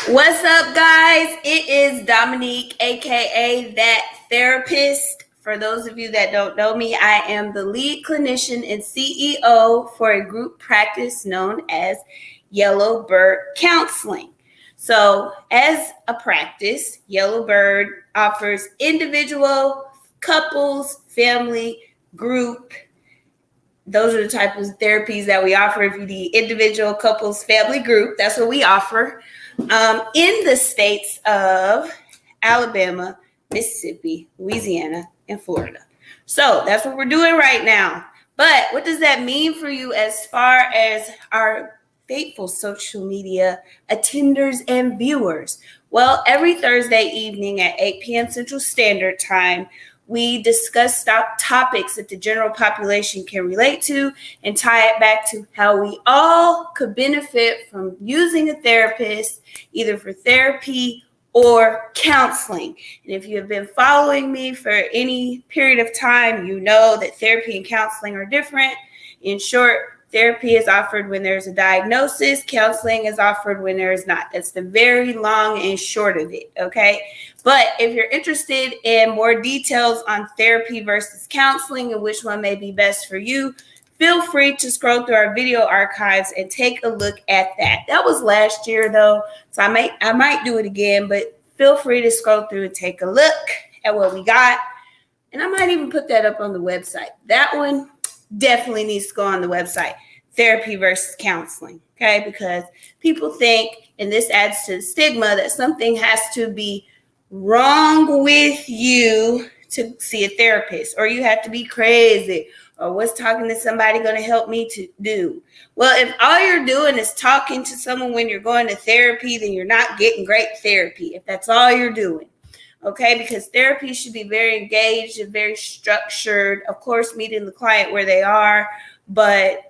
What's up, guys? It is Domonique, aka That Therapist. For those of you that don't know me, I am the lead clinician and CEO for a group practice known as Yellowbird Counseling. So, as a practice, Yellowbird offers individual, couples, family, group. Those are the type of therapies that we offer. If you need individual, couples, family, group, that's what we offer. In the states of Alabama, Mississippi, Louisiana, and Florida. So that's what we're doing right now. But what does that mean for you as far as our faithful social media attenders and viewers? Well, every Thursday evening at 8 p.m. Central Standard Time, we discuss topics that the general population can relate to and tie it back to how we all could benefit from using a therapist, either for therapy or counseling. And if you have been following me for any period of time, you know that therapy and counseling are different. In short, therapy is offered when there's a diagnosis. Counseling is offered when there is not. That's the very long and short of it, okay? But if you're interested in more details on therapy versus counseling and which one may be best for you, feel free to scroll through our video archives and take a look at that. That was last year, though, so I might do it again, but feel free to scroll through and take a look at what we got. And I might even put that up on the website. That one definitely needs to go on the website, therapy versus counseling, okay? Because people think, and this adds to the stigma, that something has to be wrong with you to see a therapist, or you have to be crazy, or what's talking to somebody going to help me to do? Well, if all you're doing is talking to someone when you're going to therapy, then you're not getting great therapy, if that's all you're doing. Okay, because therapy should be very engaged and very structured. Of course, meeting the client where they are, but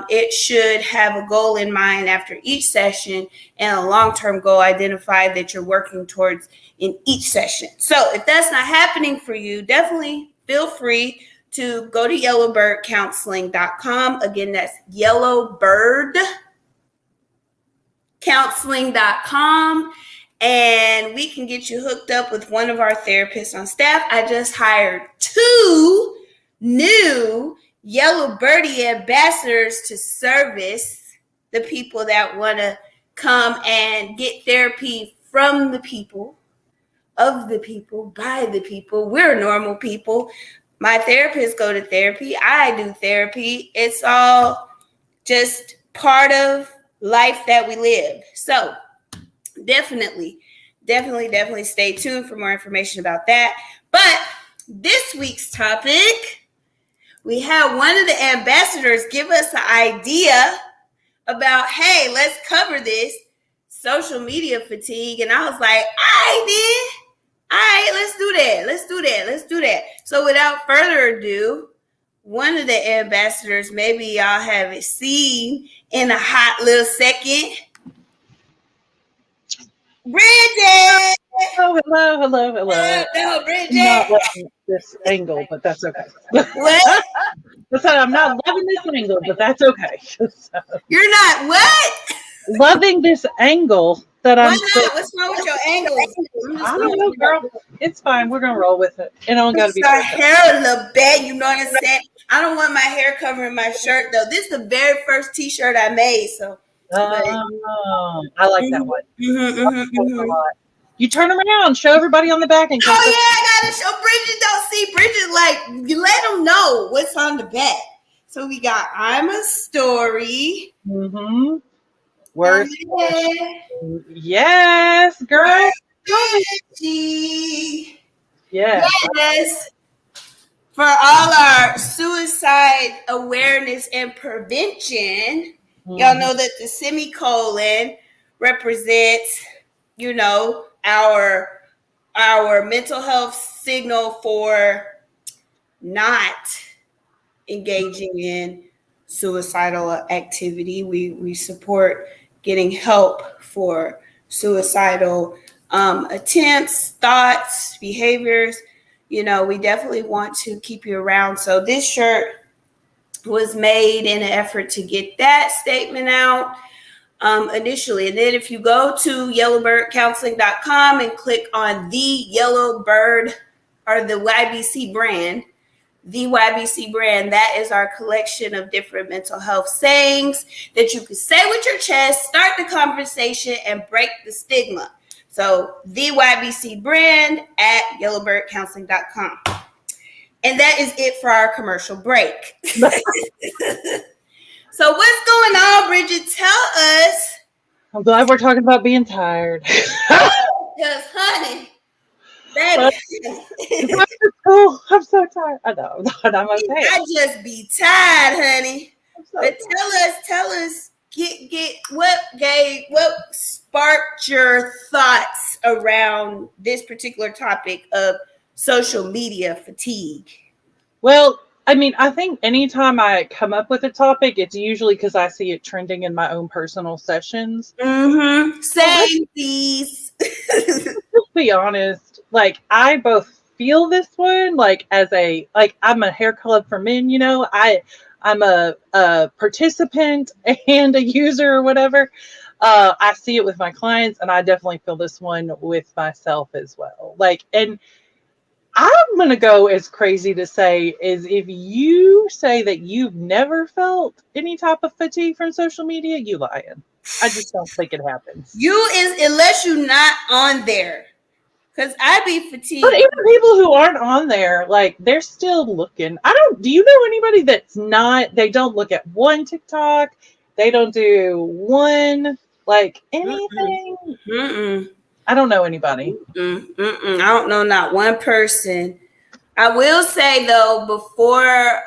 it should have a goal in mind after each session and a long-term goal identified that you're working towards in each session. So if that's not happening for you, definitely feel free to go to yellowbirdcounseling.com. Again, that's yellowbirdcounseling.com. And we can get you hooked up with one of our therapists on staff. I just hired 2 new Yellow Birdie ambassadors to service the people that want to come and get therapy from the people, of the people, by the people. We're normal people. My therapists go to therapy. I do therapy. It's all just part of life that we live. So definitely stay tuned for more information about that. But this week's topic, we had one of the ambassadors give us an idea about, hey, let's cover this social media fatigue. And I was like, all right, let's do that. So without further ado, one of the ambassadors, maybe y'all haven't seen in a hot little second, Bridgette! Oh, hello. No, Bridgette. Not loving this angle, but that's okay. What? I'm not loving this angle, but that's okay. You're not what? Loving this angle that I'm. What's wrong with your angle? I don't know, girl. It's fine. We're gonna roll with it. It don't gotta be. Your hair a little bad. You know what I'm saying? I don't want my hair covering my shirt though. This is the very first T-shirt I made, so. I like that one. You turn around, show everybody on the back. And I gotta show Bridget. Don't see Bridget, like, you let them know what's on the back. So we got I'm a Story. Where's yes, girl. Yes. For all our suicide awareness and prevention, y'all know that the semicolon represents, our mental health signal for not engaging in suicidal activity. We support getting help for suicidal attempts, thoughts, behaviors. We definitely want to keep you around. So this shirt was made in an effort to get that statement out. initially. And then if you go to yellowbirdcounseling.com and click on the Yellowbird or the YBC brand, that is our collection of different mental health sayings that you can say with your chest, start the conversation, and break the stigma. So the YBC brand at yellowbirdcounseling.com. And that is it for our commercial break. So what's going on, Bridget? Tell us. I'm glad we're talking about being tired. Because, honey, baby. I'm so tired. I know, but I'm okay. I just be tired, honey. So but tell us, what sparked your thoughts around this particular topic of social media fatigue? Well, I mean, I think anytime I come up with a topic, it's usually because I see it trending in my own personal sessions. Mm-hmm. Same these. Let's be honest. Like, I both feel this one, like, I'm a hair club for men, you know, I'm a participant and a user or whatever. I see it with my clients, and I definitely feel this one with myself as well. Like, and I'm going to go as crazy to say is if you say that you've never felt any type of fatigue from social media, you lying. I just don't think it happens. Unless you're not on there. Because I be fatigued. But even people who aren't on there, like, they're still looking. Do you know anybody that's not, they don't look at one TikTok, they don't do one, like, anything? Mm-mm. I don't know anybody. I don't know not one person. I will say, though, before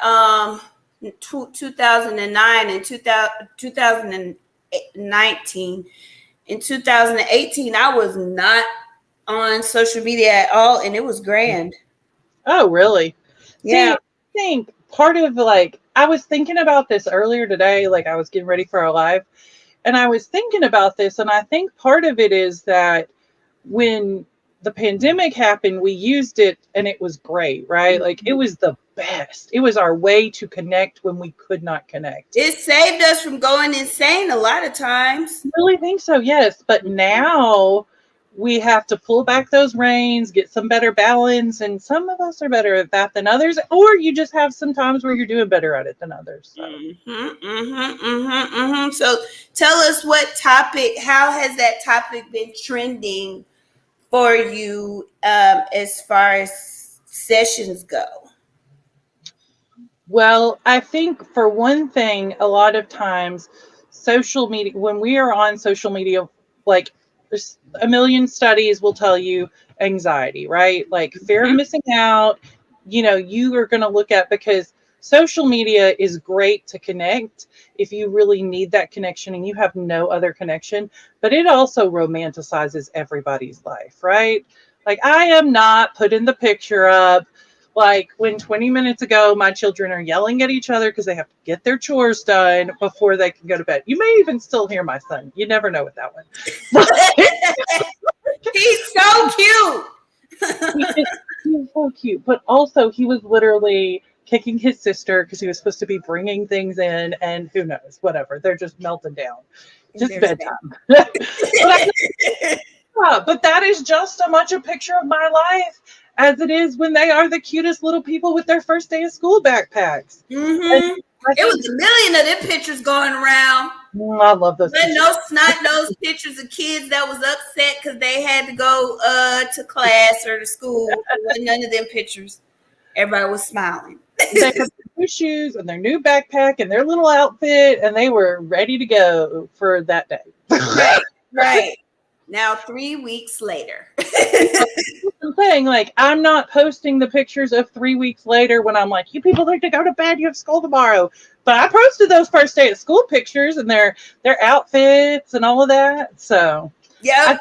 2009 and 2019, in 2018, I was not on social media at all, and it was grand. Oh, really? Yeah. See, I think part of, like, I was thinking about this earlier today, like I was getting ready for our live, and I was thinking about this, and I think part of it is that when the pandemic happened, we used it and it was great, right? Mm-hmm. Like, it was the best. It was our way to connect when we could not connect. It saved us from going insane a lot of times. I really think so, yes. But now we have to pull back those reins, get some better balance, and some of us are better at that than others, or you just have some times where you're doing better at it than others. So. So tell us how has that topic been trending for you as far as sessions go? Well, I think for one thing, a lot of times social media, when we are on social media, like, there's a million studies will tell you anxiety, right? Like, fear of missing out, you know, you are going to look at, because social media is great to connect if you really need that connection and you have no other connection, but it also romanticizes everybody's life, right? Like, I am not putting the picture up like when 20 minutes ago my children are yelling at each other because they have to get their chores done before they can go to bed. You may even still hear my son. You never know with that one. He's so cute. He's so cute. But also, he was literally kicking his sister because he was supposed to be bringing things in, and who knows, whatever. They're just melting down. Just bedtime. But that is just as much a picture of my life as it is when they are the cutest little people with their first day of school backpacks. Mm-hmm. It was a million of them pictures going around. I love those. But no snot-nosed pictures of kids that was upset because they had to go to class or to school. None of them pictures. Everybody was smiling. They had their new shoes and their new backpack and their little outfit, and they were ready to go for that day. Right. Now, 3 weeks later. I'm saying, like, I'm not posting the pictures of 3 weeks later when I'm like, you people need to go to bed, you have school tomorrow. But I posted those first day of school pictures and their outfits and all of that. So yeah.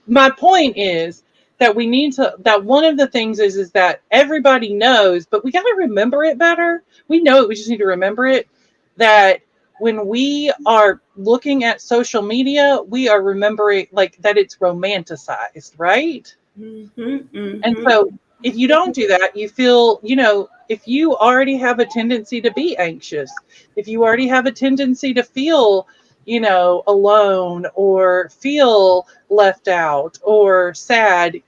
My point is that we need to, that one of the things is that everybody knows, but we got to remember it better. We know it, we just need to remember it, that when we are looking at social media, we are remembering, like, that it's romanticized, right? And so if you don't do that, you feel, you know, if you already have a tendency to be anxious, if you already have a tendency to feel, alone or feel left out or sad,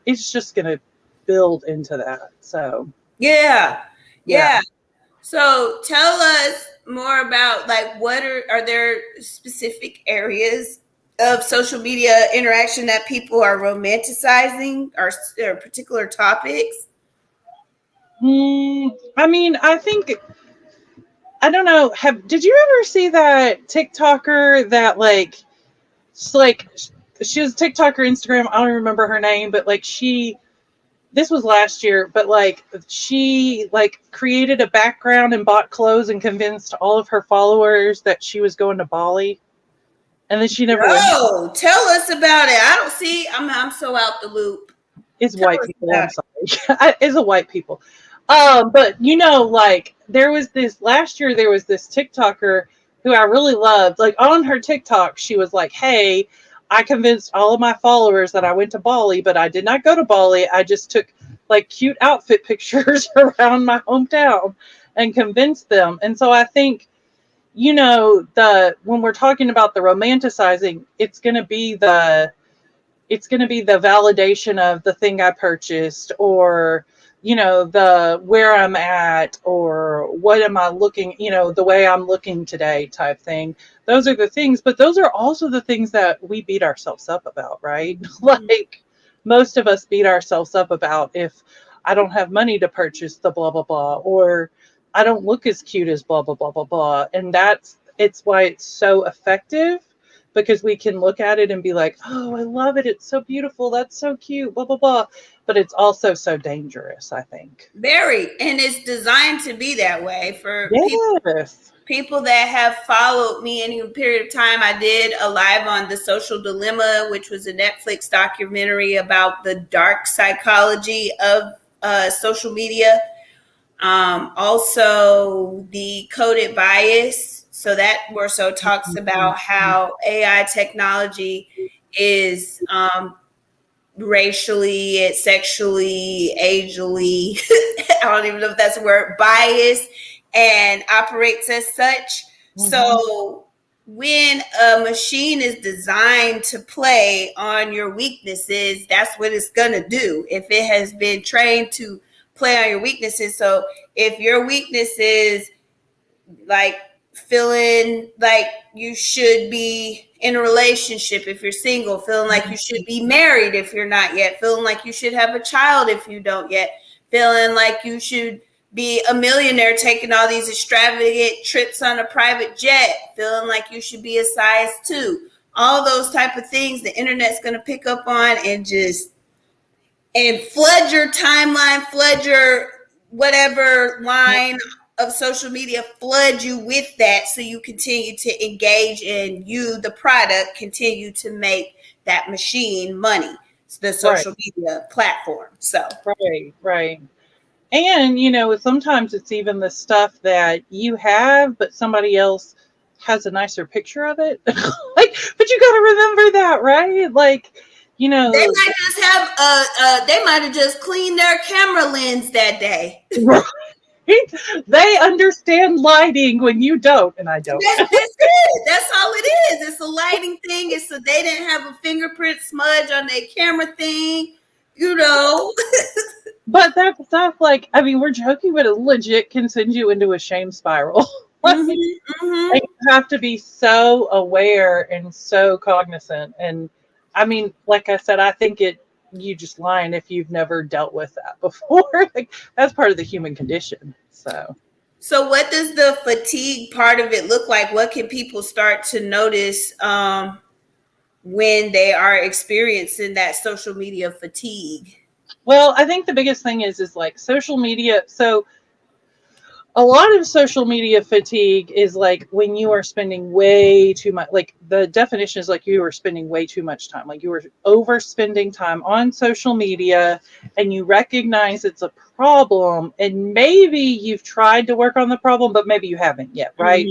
it's just going to build into that. So, Yeah. yeah. Yeah. So tell us more about like what are there specific areas of social media interaction that people are romanticizing or particular topics? I mean, I think, I don't know. Did you ever see that TikToker that she was TikToker, Instagram? I don't remember her name, but this was last year, but she created a background and bought clothes and convinced all of her followers that she was going to Bali, and then she never went. No, tell us about it. I don't see. I'm so out the loop. It's Tell white us people. about I'm it. sorry. It's a white people. But there was this last year. There was this TikToker who I really loved. Like on her TikTok, she was like, "Hey, I convinced all of my followers that I went to Bali, but I did not go to Bali. I just took cute outfit pictures around my hometown and convinced them." And so I think, when we're talking about the romanticizing, it's going to be the validation of the thing I purchased, or the where I'm at, or what am I looking, the way I'm looking today type thing. Those are the things, but those are also the things that we beat ourselves up about, right? Like most of us beat ourselves up about, if I don't have money to purchase the blah blah blah, or I don't look as cute as blah blah blah blah blah. And it's why it's so effective, because we can look at it and be like, "Oh, I love it. It's so beautiful. That's so cute, blah, blah, blah." But it's also so dangerous, I think. Very, and it's designed to be that way for Yes. people that have followed me any period of time. I did a live on The Social Dilemma, which was a Netflix documentary about the dark psychology of social media. Also, the coded bias. So that more so talks about how AI technology is racially, sexually, ageally, I don't even know if that's a word, biased and operates as such. So when a machine is designed to play on your weaknesses, that's what it's going to do. If it has been trained to play on your weaknesses. So if your weakness is like feeling like you should be in a relationship if you're single, feeling like you should be married if you're not yet, feeling like you should have a child if you don't yet, feeling like you should be a millionaire taking all these extravagant trips on a private jet, feeling like you should be a size 2. All those type of things the internet's going to pick up on and flood your timeline, flood your whatever line of social media, flood you with that, so you continue to engage and you, the product, continue to make that machine money. It's the Right, social media platform. So right, right. And, sometimes it's even the stuff that you have, but somebody else has a nicer picture of it. But you got to remember that, right? they might just have they might have just cleaned their camera lens that day. Right. They understand lighting when you don't, and I don't. That's it. That's all it is. It's a lighting thing. It's so they didn't have a fingerprint smudge on their camera thing, you know. But that stuff, I mean, we're joking, but it legit can send you into a shame spiral. You have to be so aware and so cognizant. And I mean, like I said, I think you just lying if you've never dealt with that before. That's part of the human condition. So what does the fatigue part of it look like? What can people start to notice when they are experiencing that social media fatigue? Well, I think the biggest thing is social media. So a lot of social media fatigue is when you are spending way too much, the definition is you are spending way too much time, you are overspending time on social media, and you recognize it's a problem, and maybe you've tried to work on the problem, but maybe you haven't yet, right?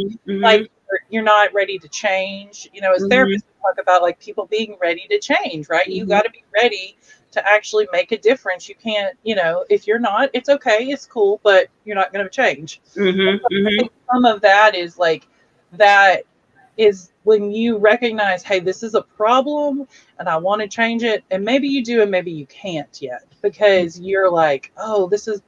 You're not ready to change. As therapists, we talk about people being ready to change, right? You got to be ready to actually make a difference. You can't, if you're not, it's okay, it's cool, but you're not going to change. I think some of that is that is when you recognize, hey, this is a problem and I want to change it. And maybe you do and maybe you can't yet because you're like, oh, this is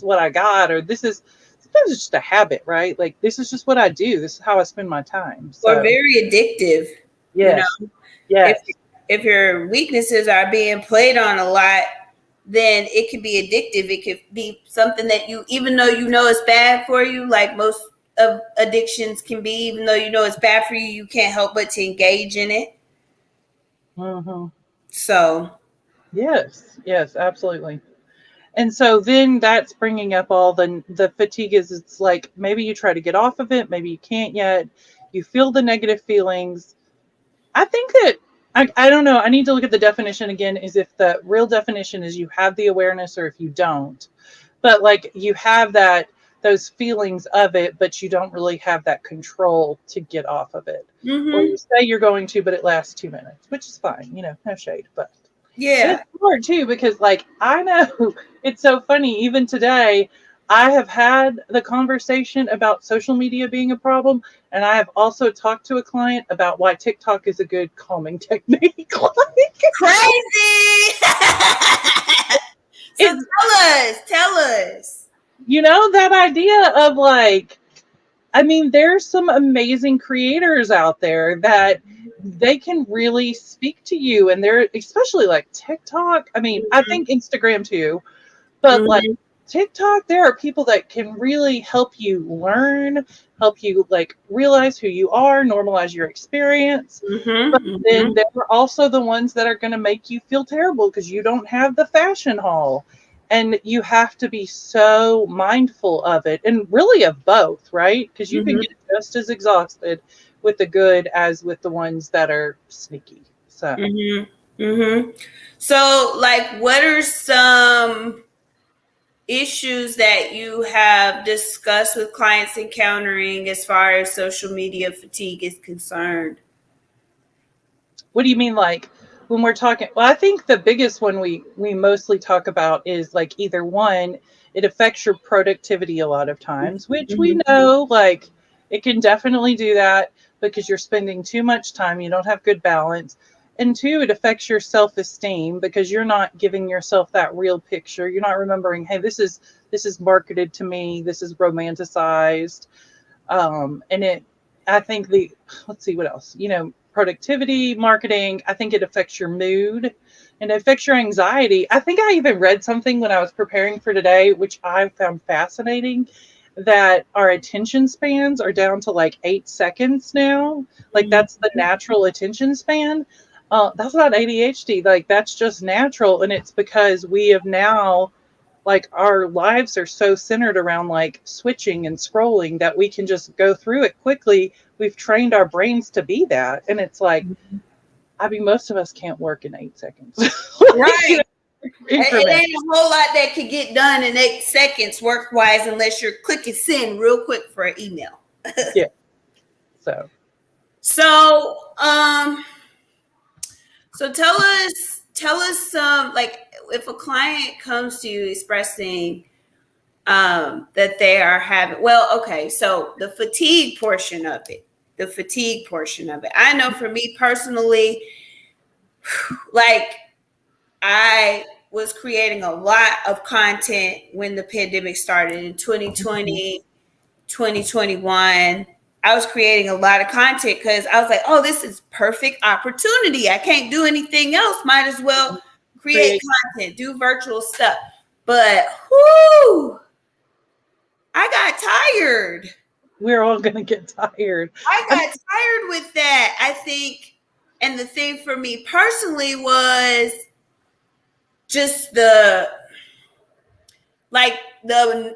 what I got, or this is sometimes it's just a habit, right? Like this is just what I do. This is how I spend my time. Or So very addictive, you yes, know. If yes. if your weaknesses are being played on a lot, then it could be addictive. It could be something that you, even though you know it's bad for you, like most of addictions can be, even though you know it's bad for you, you can't help but to engage in it. Hmm. So, Yes, yes, absolutely. And so then that's bringing up all the fatigue is it's like maybe you try to get off of it, maybe you can't yet. You feel the negative feelings. I think that I don't know. I need to look at the definition again. Is if the real definition is you have the awareness or if you don't, but like you have that those feelings of it, but you don't really have that control to get off of it. Or mm-hmm. you say you're going to, but it lasts 2 minutes, which is fine. No shade, but and Yeah. it's hard too because like I know it's so funny. Even today, I have had the conversation about social media being a problem, and I have also talked to a client about why TikTok is a good calming technique. Like Crazy. So it's tell us. that idea of like I mean, there's some amazing creators out there that they can really speak to you, and they're especially like TikTok. I mean, I think Instagram too, but like Mm-hmm. TikTok, there are people that can really help you learn, help you like realize who you are, normalize your experience. But Mm-hmm. then Mm-hmm. there are also the ones that are going to make you feel terrible because you don't have the fashion haul. And you have to be so mindful of it and really of both, right? Because you can Mm-hmm. get just as exhausted with the good as with the ones that are sneaky. So, Mm-hmm. Mm-hmm. So, like, what are some issues that you have discussed with clients encountering as far as social media fatigue is concerned? what do you mean, like when we're talking? Well, I think the biggest one we mostly talk about is like either one, it affects your productivity a lot of times, which we Mm-hmm. know like it can definitely do that because you're spending too much time, you don't have good balance. And two, it affects your self-esteem because you're not giving yourself that real picture. You're not remembering, hey, this is marketed to me, this is romanticized. And it I think the let's see what else, productivity, marketing, I think it affects your mood and it affects your anxiety. I think I even read something when I was preparing for today which I found fascinating, that our attention spans are down to like 8 seconds now. Like that's the natural attention span. That's not ADHD, like that's just natural, and it's because we have now, like, our lives are so centered around like switching and scrolling that we can just go through it quickly. We've trained our brains to be that, and it's like, I mean, most of us can't work in 8 seconds. Like, Right. It increment. ain't a whole lot that could get done in 8 seconds work wise unless you're clicking send real quick for an email. Yeah. So So, so tell us some, like, if a client comes to you expressing that they are having, well, okay, so the fatigue portion of it, I know for me personally, like, I was creating a lot of content when the pandemic started in 2020, 2021. I was creating a lot of content because I was like, oh, this is perfect opportunity. I can't do anything else. Might as well create create, content, do virtual stuff. But whoo, I got tired. we're all gonna get tired. I I got tired with that. I think, and the thing for me personally was just the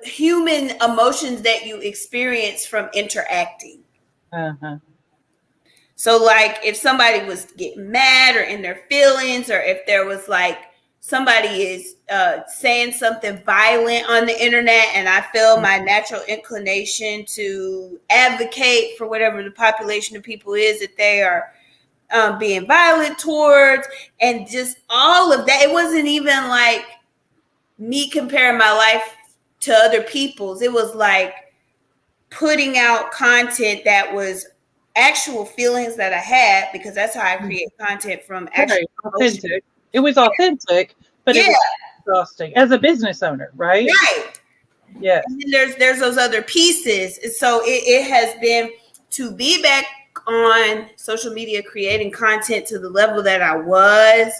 human emotions that you experience from interacting. uh-huh. So, like, if somebody was getting mad or in their feelings, or if there was like somebody is saying something violent on the internet, and I feel my natural inclination to advocate for whatever the population of people is that they are being violent towards, and just all of that. It wasn't even like me comparing my life to other people's. It was like putting out content that was actual feelings that I had, because that's how I create content, from actual emotion. Authentic. It was authentic, but it Yeah, was exhausting as a business owner, right? right. Yes. And then there's those other pieces. And so it has been to be back on social media creating content to the level that I was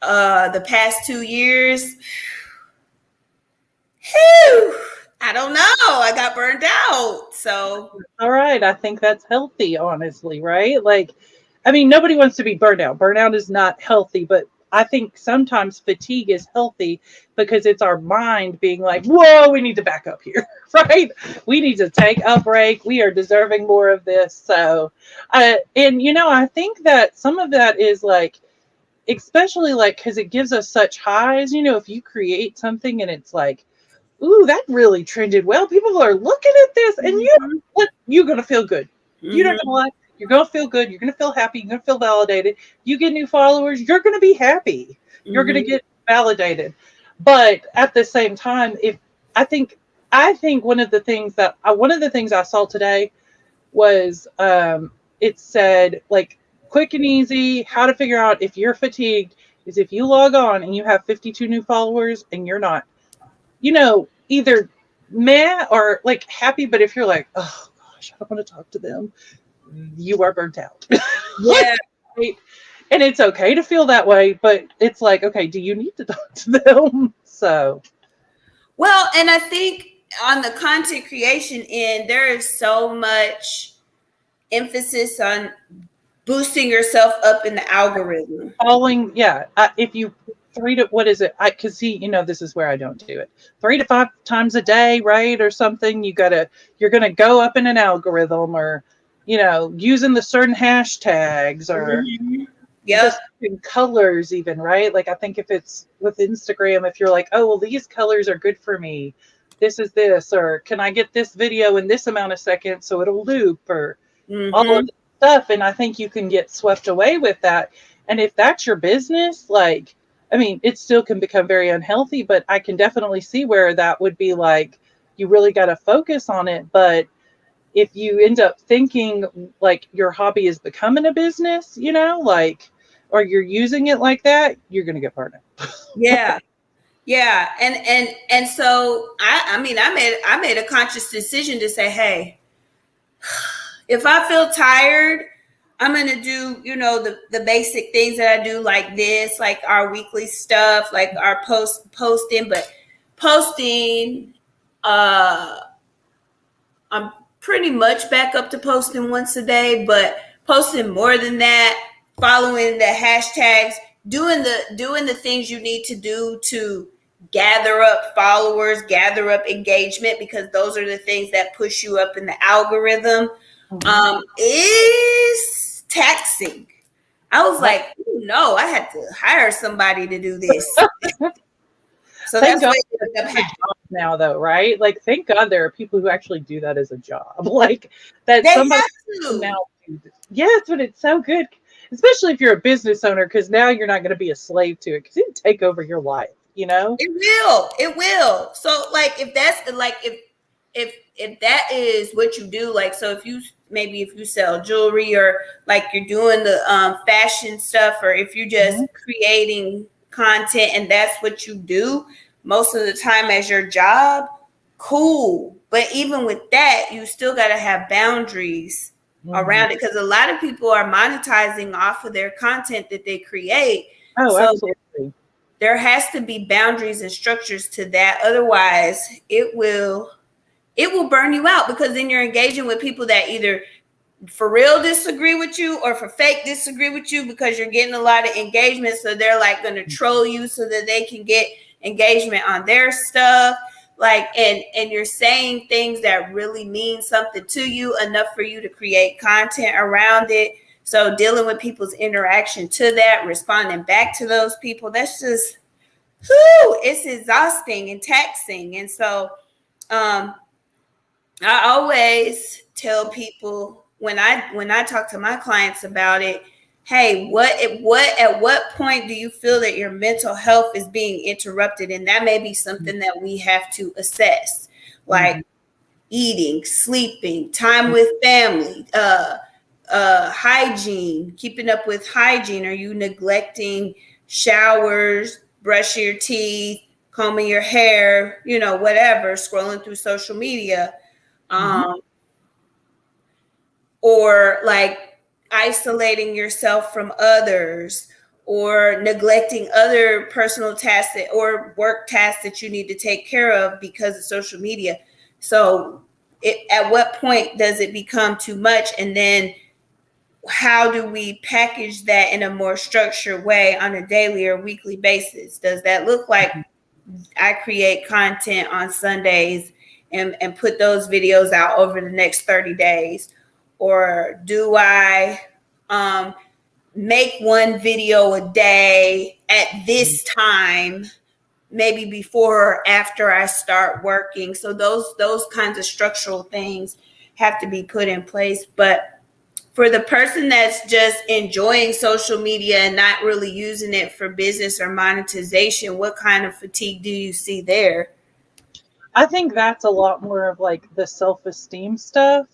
the past 2 years. Whew, I don't know. I got burned out. So All right. I think that's healthy, honestly, right? Like, I mean, nobody wants to be burnt out. Burnout is not healthy, but I think sometimes fatigue is healthy because it's our mind being like, whoa, we need to back up here, right? We need to take a break. We are deserving more of this. So, and I think that some of that is like, especially like, because it gives us such highs, if you create something and it's like, ooh, that really trended well. People are looking at this, and you're gonna feel good. You're not gonna lie. You're gonna feel good. You're gonna feel happy. You're gonna feel validated. You get new followers. You're gonna be happy. You're gonna get validated. But at the same time, if I think one of the things I saw today was it said like quick and easy how to figure out if you're fatigued is if you log on and you have 52 new followers and you're not either meh or like happy, but if you're like, oh gosh, I don't want to talk to them, you are burnt out. yeah. Right? And it's okay to feel that way, but it's like, okay, do you need to talk to them? So, Well, and I think on the content creation end, there is so much emphasis on boosting yourself up in the algorithm. following, yeah, if you what is it? I can see, this is where I don't do it. 3 to 5 times a day, right? Or something. You're going to go up in an algorithm or, using the certain hashtags or just in colors even, right? Like I think if it's with Instagram, if you're like, oh, well, these colors are good for me. This is this, or can I get this video in this amount of seconds so it'll loop or all of stuff. And I think you can get swept away with that. And if that's your business, like, I mean, it still can become very unhealthy, but I can definitely see where that would be like, you really got to focus on it. But if you end up thinking like your hobby is becoming a business, like, or you're using it like that, you're going to get burned out. Yeah. Yeah. And so I made a conscious decision to say, hey, if I feel tired, I'm going to do, the basic things that I do, like this, like our weekly stuff, like our posting, but posting, I'm pretty much back up to posting once a day, but posting more than that, following the hashtags, doing the things you need to do to gather up followers, gather up engagement, because those are the things that push you up in the algorithm. Is taxing. I was like, no, I had to hire somebody to do this. So Thank that's God what ended up happening now, though, right? Like, thank God there are people who actually do that as a job. Like that They somebody have to. now. Yes, but it's so good, especially if you're a business owner, because now you're not going to be a slave to it because it take over your life. It will. It will. So like if that's like if that is what you do, like so if you sell jewelry or like you're doing the fashion stuff, or if you're just creating content and that's what you do most of the time as your job, cool. But even with that, you still got to have boundaries around it, because a lot of people are monetizing off of their content that they create. Oh, So absolutely. there has to be boundaries and structures to that. Otherwise, it will burn you out, because then you're engaging with people that either for real disagree with you or for fake disagree with you, because you're getting a lot of engagement. So they're like going to troll you so that they can get engagement on their stuff. Like, and you're saying things that really mean something to you enough for you to create content around it. So dealing with people's interaction to that, responding back to those people, that's just, it's exhausting and taxing. And so I always tell people when I talk to my clients about it, hey, at what point do you feel that your mental health is being interrupted? And that may be something that we have to assess, like eating, sleeping, time with family, hygiene, keeping up with hygiene? Are you neglecting showers, brushing your teeth, combing your hair, whatever, scrolling through social media? Um, or like isolating yourself from others, or neglecting other personal tasks or work tasks that you need to take care of because of social media. So at what point does it become too much? And then how do we package that in a more structured way on a daily or weekly basis? Does that look like I create content on Sundays and put those videos out over the next 30 days? Or do I make one video a day at this time, maybe before or after I start working? So those kinds of structural things have to be put in place. But for the person that's just enjoying social media and not really using it for business or monetization, what kind of fatigue do you see there? I think that's a lot more of like the self-esteem stuff.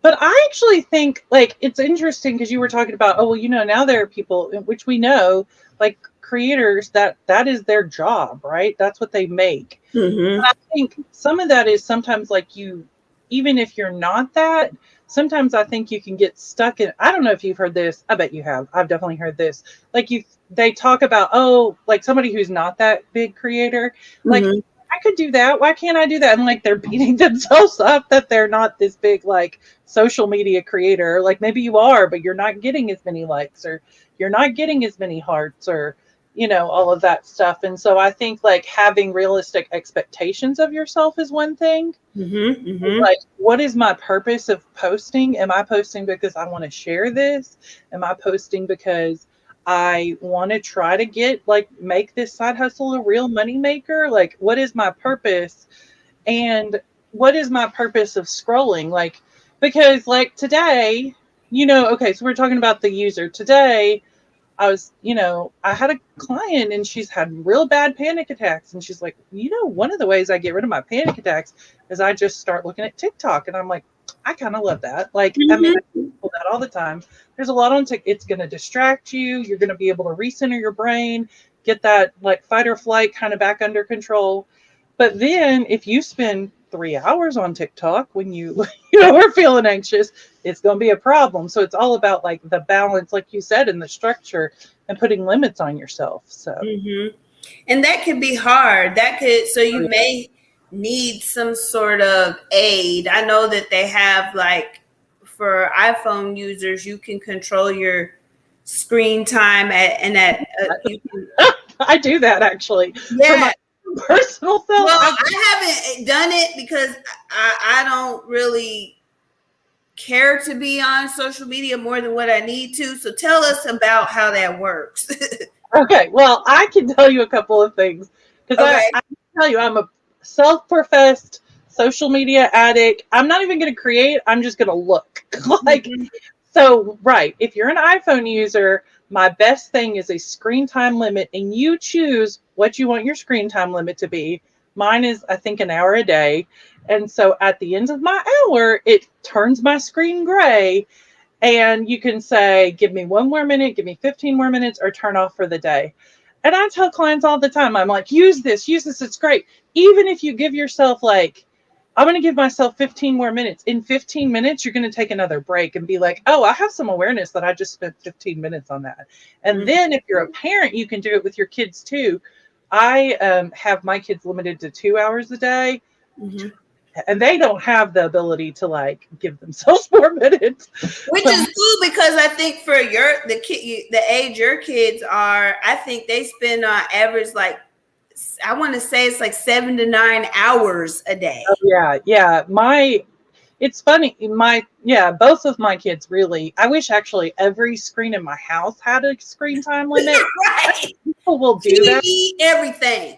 But I actually think like it's interesting because you were talking about, oh, well, now there are people which we know, like creators, that is their job, right? That's what they make. Mm-hmm. And I think some of that is sometimes like even if you're not that, sometimes I think you can get stuck in, I don't know if you've heard this. I bet you have. I've definitely heard this. Like they talk about, oh, like somebody who's not that big creator, like Mm-hmm. I could do that. Why can't I do that? And like they're beating themselves up that they're not this big like social media creator. Like maybe you are, but you're not getting as many likes, or you're not getting as many hearts, or all of that stuff. And so I think like having realistic expectations of yourself is one thing. Mm-hmm. Mm-hmm. Like, what is my purpose of posting? Am I posting because I want to share this? Am I posting because I want to try to make this side hustle a real money maker? Like, what is my purpose? And what is my purpose of scrolling? Like, because like today, okay, so we're talking about the user. Today, I had a client and she's had real bad panic attacks. And she's like, one of the ways I get rid of my panic attacks is I just start looking at TikTok. And I'm like, I kind of love that. Like, I mean, I do that all the time. There's a lot on TikTok. It's going to distract you. You're going to be able to recenter your brain, get that like fight or flight kind of back under control. But then if you spend 3 hours on TikTok when you are feeling anxious, it's going to be a problem. So it's all about like the balance, like you said, and the structure and putting limits on yourself. So, Mm-hmm. And that could be hard. So you may need some sort of aid. I know that they have like for iPhone users, you can control your screen time you can, I do that actually for yeah. my personal self. Well, I haven't done it because I don't really care to be on social media more than what I need to. So tell us about how that works. Okay, well, I can tell you a couple of things because Okay. I can tell you I'm a self-professed social media addict. I'm not even going to create. I'm just going to look like. Mm-hmm. So, right, if you're an iPhone user, my best thing is a screen time limit, and you choose what you want your screen time limit to be. Mine is, I think, an hour a day. And so at the end of my hour, it turns my screen gray. And you can say, give me 1 more minute, give me 15 more minutes, or turn off for the day. And I tell clients all the time, I'm like, use this, it's great. Even if you give yourself like, I'm going to give myself 15 more minutes. In 15 minutes, you're going to take another break and be like, oh, I have some awareness that I just spent 15 minutes on that. And then if you're a parent, you can do it with your kids too. I have my kids limited to 2 hours a day. Mm-hmm. And they don't have the ability to like give themselves 4 minutes. Which is cool because I think for the age your kids are, I think they spend on average like I want to say it's like 7 to 9 hours a day. Oh, yeah. It's funny. Both of my kids really. I wish actually every screen in my house had a screen time limit. Right. People will do TV, that. everything.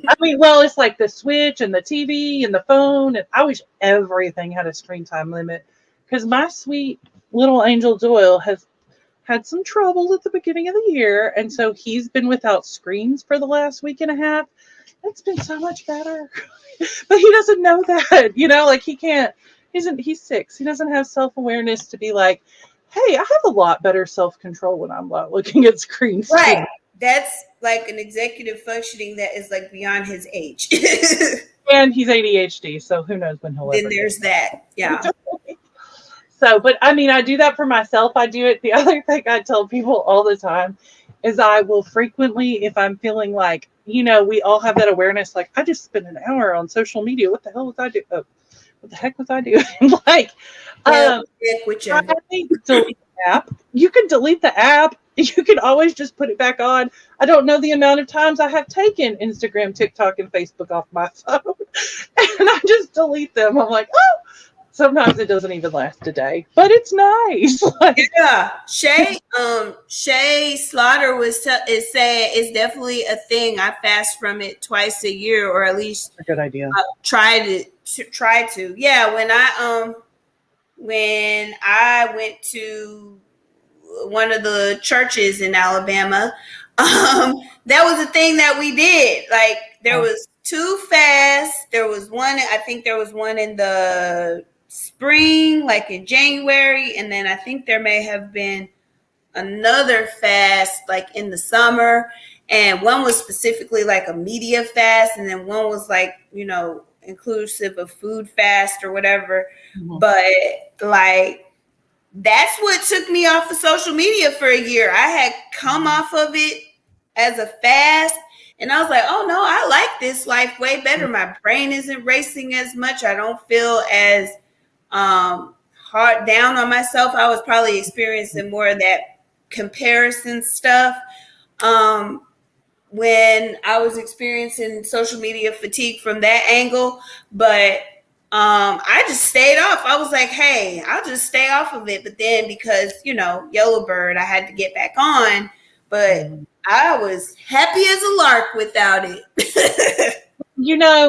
I mean, well, it's like the Switch and the TV and the phone, and I wish everything had a screen time limit because my sweet little angel Doyle has had some trouble at the beginning of the year, and so he's been without screens for the last week and a half. It's been so much better. But he doesn't know that, like he can't, he's 6. He doesn't have self-awareness to be like, hey, I have a lot better self-control when I'm not looking at screens too. Right. That's like an executive functioning that is like beyond his age. And he's ADHD, so who knows when he'll Then ever get there's that. Yeah. it. So, but I mean, I do that for myself. I do it. The other thing I tell people all the time is I will frequently, if I'm feeling like, we all have that awareness, like, I just spent an hour on social media. What the hell was I doing? Oh, what the heck was I doing? Like, Yeah, with I you. think delete the app. You can delete the app. You can always just put it back on. I don't know the amount of times I have taken Instagram, TikTok, and Facebook off my phone, and I just delete them. I'm like, oh, sometimes it doesn't even last a day, but it's nice. Like, Yeah, Shay Slaughter is saying it's definitely a thing. I fast from it twice a year, or at least a good idea. Try to. Yeah, when I went to one of the churches in Alabama, that was a thing that we did. Like there was 2 fasts. There was one. I think there was one in the spring, like in January, and then I think there may have been another fast like in the summer, and one was specifically like a media fast, and then one was like inclusive of food fast or whatever. Mhm. But like that's what took me off of social media for a year. I had come off of it as a fast, and I was like, oh no, I like this life way better. My brain isn't racing as much. I don't feel as hard down on myself. I was probably experiencing more of that comparison stuff when I was experiencing social media fatigue from that angle. But I just stayed off. I was like, hey, I'll just stay off of it. But then because, Yellowbird, I had to get back on. But I was happy as a lark without it.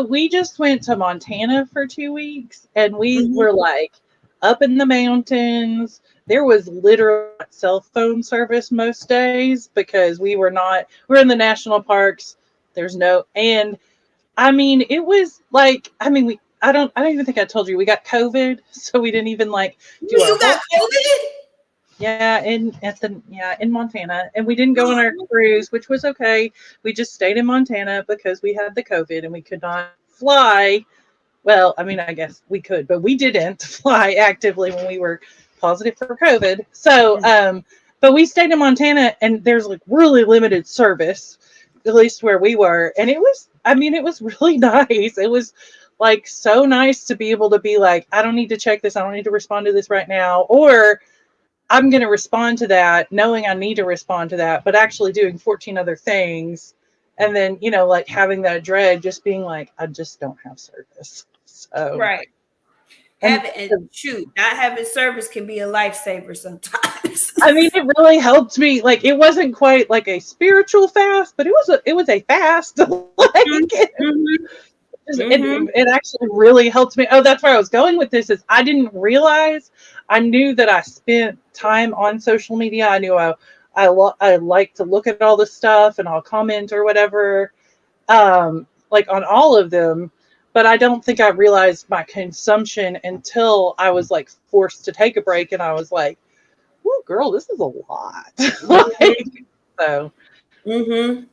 We just went to Montana for 2 weeks, and we Mhm. were like up in the mountains. There was literally cell phone service most days because we're in the national parks. There's no, and I mean, it was like, I don't even think I told you we got COVID, so we didn't even like do our You whole, got COVID? in Montana, and we didn't go on our cruise, which was okay. We just stayed in Montana because we had the COVID and we could not fly. Well, I mean, I guess we could, but we didn't fly actively when we were positive for COVID. So, but we stayed in Montana, and there's like really limited service, at least where we were, and it was really nice. It was like so nice to be able to be like, I don't need to check this, I don't need to respond to this right now, or I'm going to respond to that knowing I need to respond to that, but actually doing 14 other things. And then, like having that dread, just being like, I just don't have service. So, Right. and Not having service can be a lifesaver sometimes. I mean, it really helped me. Like, it wasn't quite like a spiritual fast, but it was a fast. Like, it actually really helped me. Oh, that's where I was going with this. Is I didn't realize. I knew that I spent time on social media. I knew I like to look at all this stuff and I'll comment or whatever, like on all of them. But I don't think I realized my consumption until I was like forced to take a break, and I was like, "Oh, girl, this is a lot." Like, so. Mm-hmm.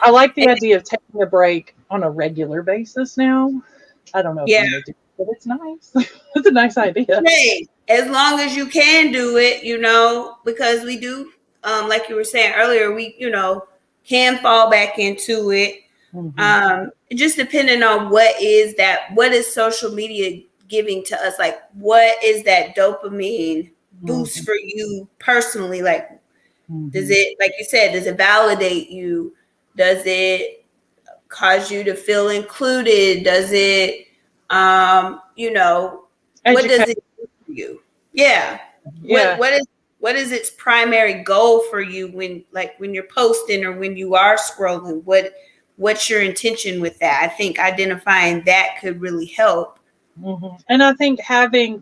I like the idea of taking a break on a regular basis now. I don't know if I'm going to do it, but it's nice. It's a nice idea. Hey, as long as you can do it, because we do, like you were saying earlier, we, can fall back into it. Just depending on what is social media giving to us? Like, what is that dopamine boost for you personally? Like, does it, like you said, does it validate you? Does it cause you to feel included? Does it, what does it do for you? Yeah. What is its primary goal for you when you're posting or when you are scrolling? What's your intention with that? I think identifying that could really help. And I think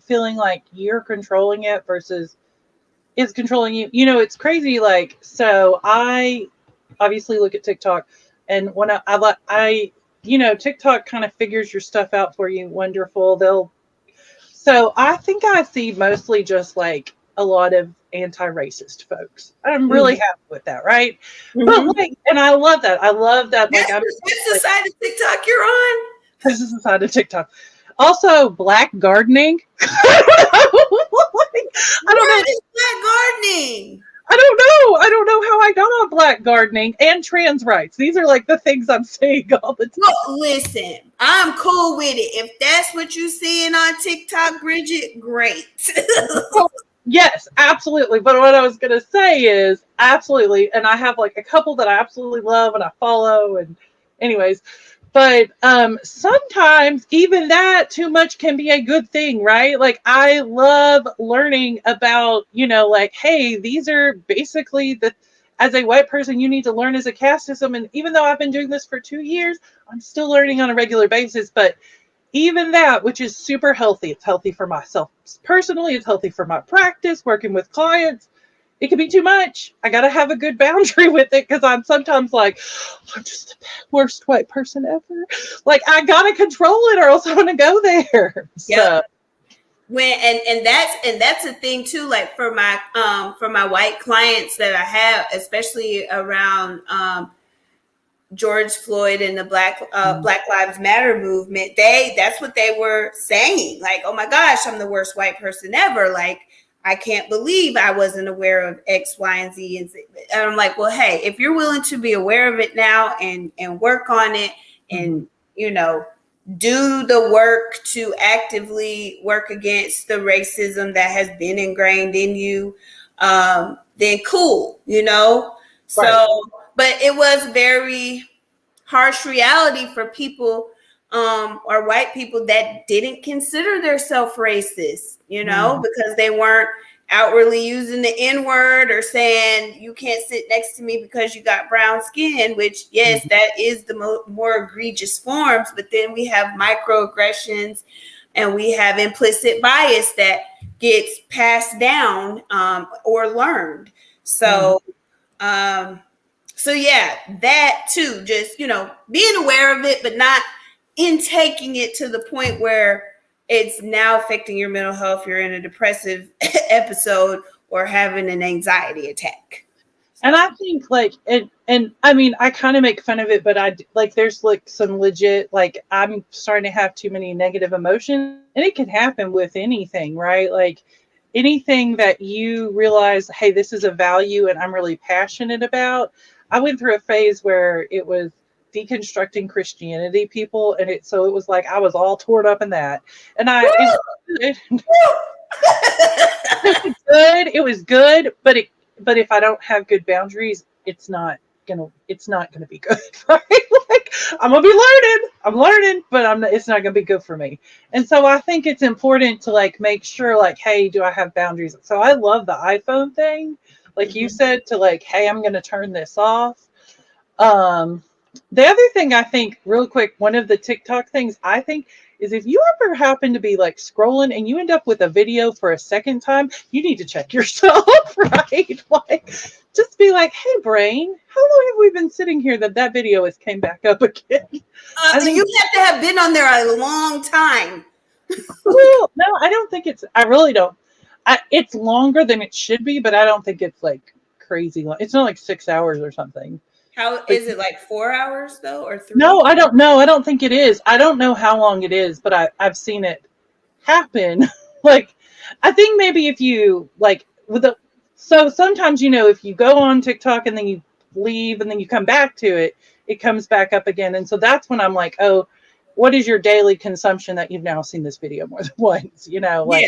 feeling like you're controlling it versus it's controlling you. It's crazy. Like, so I obviously look at TikTok, and when TikTok kind of figures your stuff out for you. Wonderful. So I think I see mostly just like a lot of anti-racist folks. I'm really happy with that, right? But Mm-hmm. like, and I love that. I love that. Like, That's the side of TikTok you're on. this is the side of TikTok. Also, black gardening. I don't know. What is that gardening? I don't know how I got on black gardening and trans rights. These are like the things I'm seeing all the time. Well, listen, I'm cool with it. If that's what you seeing on TikTok, Bridgette, great. Yes, absolutely. But what I was going to say is absolutely. And I have like a couple that I absolutely love and I follow. And, anyways, but sometimes even that too much can be a good thing, right? Like, I love learning about, like, hey, these are basically as a white person, you need to learn as a caste system. And even though I've been doing this for 2 years, I'm still learning on a regular basis. But even that, which is super healthy, it's healthy for myself personally, it's healthy for my practice, working with clients. It can be too much. I got to have a good boundary with it because I'm sometimes like, I'm just the worst white person ever. Like, I got to control it or else I'm going to go there. Yep. And that's a thing too, like for my white clients that I have, especially around George Floyd and the Black Lives Matter movement, that's what they were saying. Like, oh my gosh, I'm the worst white person ever. Like, I can't believe I wasn't aware of X, Y, and Z. And I'm like, well, hey, if you're willing to be aware of it now and work on it and, do the work to actively work against the racism that has been ingrained in you, then cool, So, right. But it was very harsh reality for people or white people that didn't consider themselves racist, because they weren't outwardly using the N-word or saying you can't sit next to me because you got brown skin, which, yes, that is the more egregious forms. But then we have microaggressions and we have implicit bias that gets passed down or learned. So, yeah, that too, just, being aware of it, but not taking it to the point where it's now affecting your mental health. You're in a depressive episode or having an anxiety attack. And I think and I mean, I kind of make fun of it, but there's like some legit, like, I'm starting to have too many negative emotions, and it can happen with anything, right? Like, anything that you realize, hey, this is a value and I'm really passionate about. I went through a phase where it was deconstructing Christianity people, and it was like I was all torn up in that. And it was good, but if I don't have good boundaries, it's not gonna be good, right? Like, I'm learning, but it's not gonna be good for me. And so I think it's important to like make sure, like, hey, do I have boundaries? So I love the iPhone thing, like you said, to like, hey, I'm gonna turn this off. The other thing I think, real quick, one of the TikTok things I think is, if you ever happen to be like scrolling and you end up with a video for a second time, you need to check yourself, right? Like, just be like, hey, brain, how long have we been sitting here that video has came back up again? I think you have to have been on there a long time. Well, no, I don't think I really don't. It's longer than it should be, but I don't think it's like crazy long. It's not like 6 hours or something. How is it, like 4 hours though, or 3? No, I don't know. I don't think it is. I don't know how long it is, but I've seen it happen. Like, I think maybe if you like so sometimes, if you go on TikTok and then you leave and then you come back to it, it comes back up again. And so that's when I'm like, oh, what is your daily consumption that you've now seen this video more than once? Like,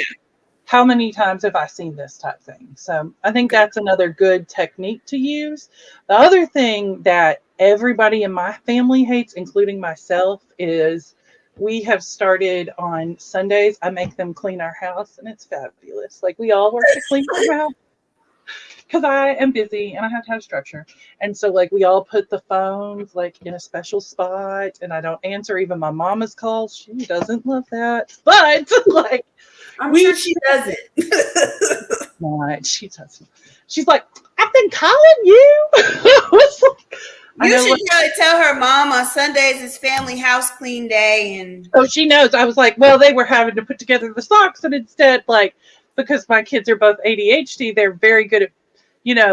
how many times have I seen this type thing? So I think that's another good technique to use. The other thing that everybody in my family hates, including myself, is we have started on Sundays. I make them clean our house, and it's fabulous. Like, we all work to clean our house because I am busy and I have to have structure. And so, like, we all put the phones like in a special spot, and I don't answer even my mama's calls. She doesn't love that, but like, I'm sure she doesn't. Right, she doesn't. She's like, I've been calling you. You should really tell her, Mom, on Sundays is family house clean day. And oh, she knows. I was like, well, they were having to put together the socks, and instead, like, because my kids are both ADHD, they're very good at,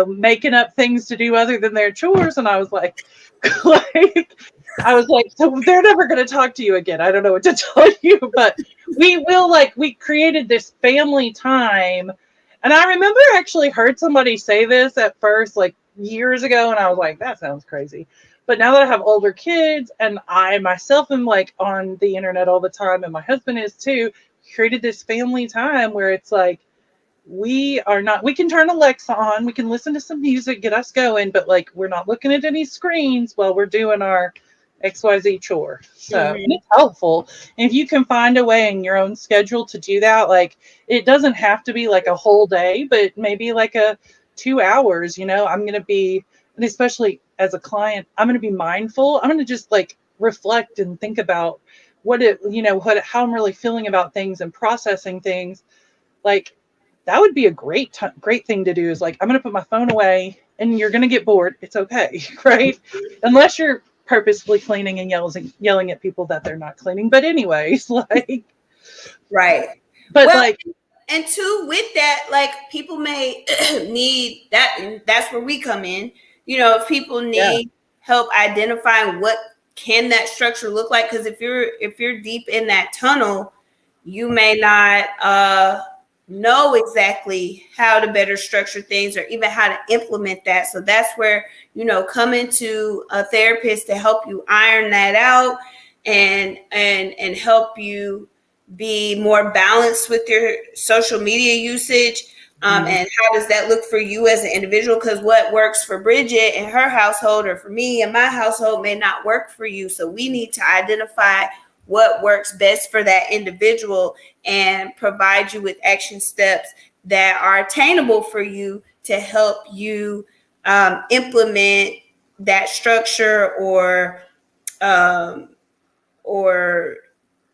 making up things to do other than their chores. And I was like, like, so they're never going to talk to you again. I don't know what to tell you, but we created this family time. And I remember I actually heard somebody say this at first, like years ago. And I was like, that sounds crazy. But now that I have older kids and I myself am like on the internet all the time, and my husband is too, created this family time where it's like, we can turn Alexa on, we can listen to some music, get us going, but like we're not looking at any screens while we're doing our XYZ chore. So and it's helpful. And if you can find a way in your own schedule to do that, like it doesn't have to be like a whole day, but maybe like 2 hours, I'm going to be, and especially as a client, I'm going to be mindful. I'm going to just like reflect and think about how I'm really feeling about things and processing things. Like that would be a great thing to do, is like, I'm going to put my phone away, and you're going to get bored. It's okay. Right. Unless you're purposefully cleaning and yelling at people that they're not cleaning. But anyways, like, right. But well, like, and two, with that, like people may need that, and that's where we come in. If people need help identifying what can that structure look like, because if you're deep in that tunnel, you may not know exactly how to better structure things or even how to implement that. So that's where, coming to a therapist to help you iron that out and help you be more balanced with your social media usage. And how does that look for you as an individual? Because what works for Bridgette and her household, or for me and my household, may not work for you. So we need to identify what works best for that individual and provide you with action steps that are attainable for you to help you implement that structure, or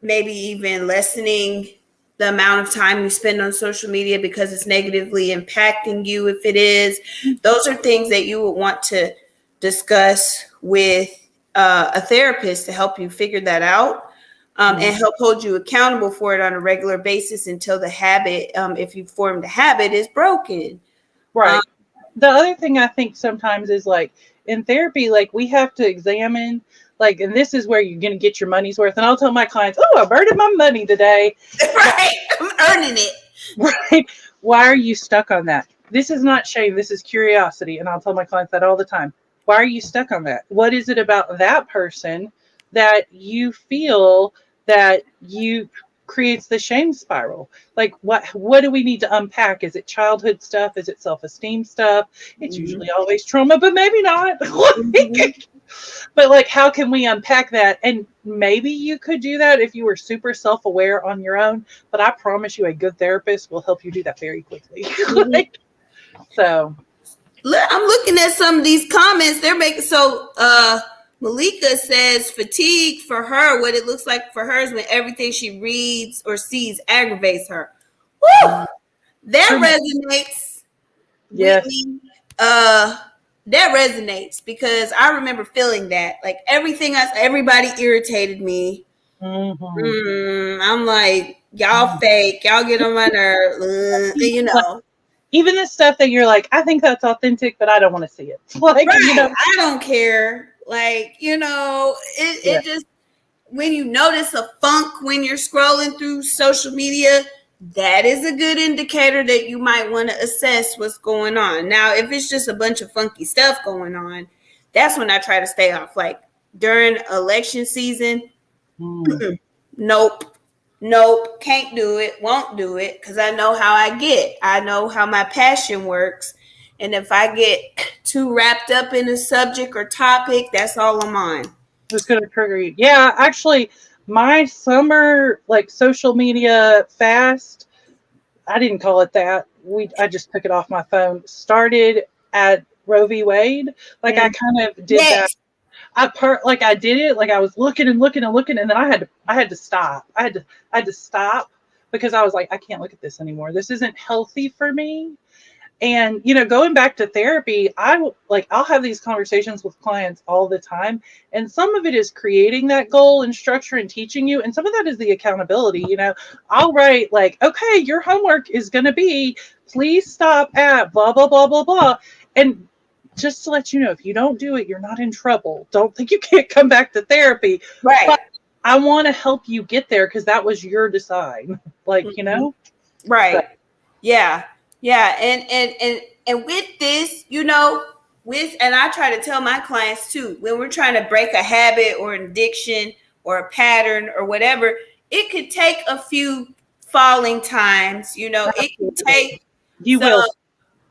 maybe even lessening the amount of time you spend on social media because it's negatively impacting you. If it is, those are things that you would want to discuss with a therapist to help you figure that out. And help hold you accountable for it on a regular basis until the habit, if you formed a habit, is broken. Right. The other thing I think sometimes is like in therapy, like we have to examine, like, and this is where you're going to get your money's worth. And I'll tell my clients, oh, I've earned my money today. Right. I'm earning it. Right. Why are you stuck on that? This is not shame. This is curiosity. And I'll tell my clients that all the time. Why are you stuck on that? What is it about that person that you feel that you creates the shame spiral? Like what do we need to unpack? Is it childhood stuff? Is it self-esteem stuff? It's usually always trauma, but maybe not. But like, how can we unpack that? And maybe you could do that if you were super self-aware on your own, but I promise you a good therapist will help you do that very quickly. So I'm looking at some of these comments they're making. So Malika says fatigue for her, what it looks like for her is when everything she reads or sees aggravates her. Woo! That resonates. Yes. With me. That resonates because I remember feeling that. Like everybody irritated me. I'm like, y'all fake, y'all get on my nerve, Even the stuff that you're like, I think that's authentic, but I don't want to see it. Like, right. I don't care. Like, it just, when you notice a funk when you're scrolling through social media, that is a good indicator that you might want to assess what's going on. Now, if it's just a bunch of funky stuff going on, that's when I try to stay off. Like during election season, nope, can't do it, won't do it, because I know how I get. I know how my passion works. And if I get too wrapped up in a subject or topic, that's all I'm on. It's going to trigger you. Yeah, actually, my summer like social media fast, I didn't call it that. I just took it off my phone. Started at Roe v. Wade. Like I kind of did that. I did it. Like I was looking and looking and looking, and then I had to stop. I had to stop because I was like, I can't look at this anymore. This isn't healthy for me. And, going back to therapy, I'll have these conversations with clients all the time. And some of it is creating that goal and structure and teaching you. And some of that is the accountability. I'll write like, okay, your homework is going to be, please stop at blah, blah, blah, blah, blah. And just to let you know, if you don't do it, you're not in trouble. Don't think you can't come back to therapy. Right. But I want to help you get there because that was your design. Like, Right. So. Yeah. Yeah. And with this, and I try to tell my clients too, when we're trying to break a habit or an addiction or a pattern or whatever, it could take a few falling times, it can take You will.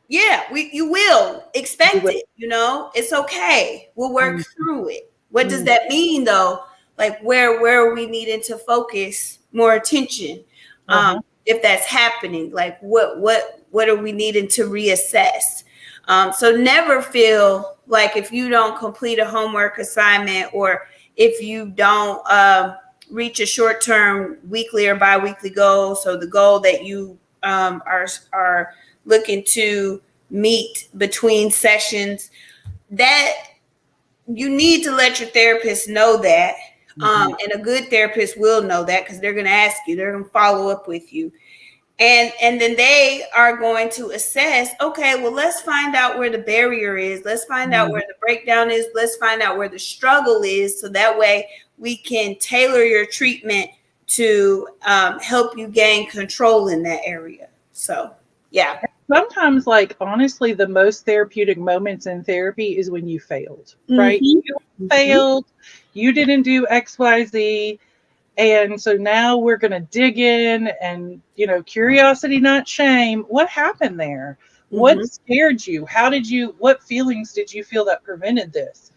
Yeah, you will expect it, it's okay. We'll work through it. What does that mean though? Like where are we needing to focus more attention? If that's happening, like what are we needing to reassess? So never feel like if you don't complete a homework assignment or if you don't reach a short-term weekly or bi-weekly goal, so the goal that you are looking to meet between sessions, that you need to let your therapist know that. And a good therapist will know that because they're going to ask you, they're going to follow up with you. And then they are going to assess, okay, well, let's find out where the barrier is. Let's find out where the breakdown is. Let's find out where the struggle is. So that way we can tailor your treatment to help you gain control in that area. So, yeah. Sometimes, like, honestly, the most therapeutic moments in therapy is when you failed, right? You failed, you didn't do X, Y, Z. And so now we're going to dig in and, curiosity, not shame. What happened there? What scared you? What feelings did you feel that prevented this?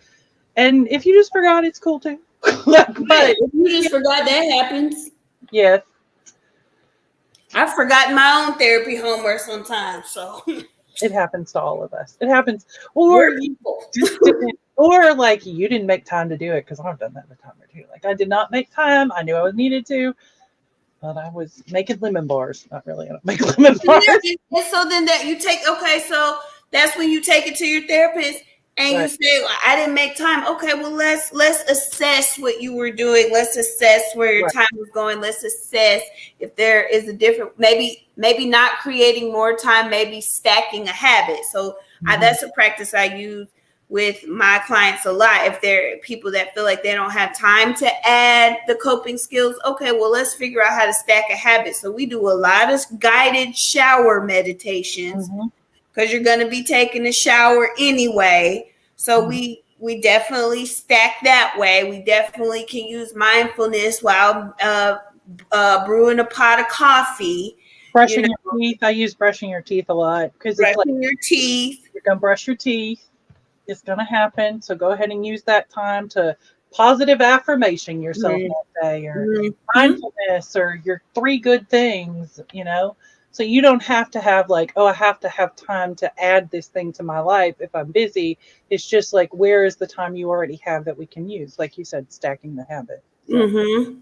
And if you just forgot, it's cool too. But if you just forgot, that happens. Yes. I've forgotten my own therapy homework sometimes, so it happens to all of us. It happens, or like you didn't make time to do it, because I've done that a time or two. Like I did not make time. I knew I was needed to, but I was making lemon bars. Not really. I don't make lemon bars. And so then that you take, okay, so that's when you take it to your therapist. And you say, well, I didn't make time. Okay, well, let's assess what you were doing. Let's assess where your time was going. Let's assess if there is a different, maybe not creating more time, maybe stacking a habit. So that's a practice I use with my clients a lot. If there are people that feel like they don't have time to add the coping skills, okay, well, let's figure out how to stack a habit. So we do a lot of guided shower meditations. Because you're going to be taking a shower anyway. So we definitely stack that way. We definitely can use mindfulness while brewing a pot of coffee. Brushing your teeth. I use brushing your teeth a lot. Because brushing your teeth. You're going to brush your teeth. It's going to happen. So go ahead and use that time to positive affirmation yourself that day, or mindfulness, or your 3 good things, So you don't have to have like, I have to have time to add this thing to my life if I'm busy. It's just like, where is the time you already have that we can use? Like you said, stacking the habit. So.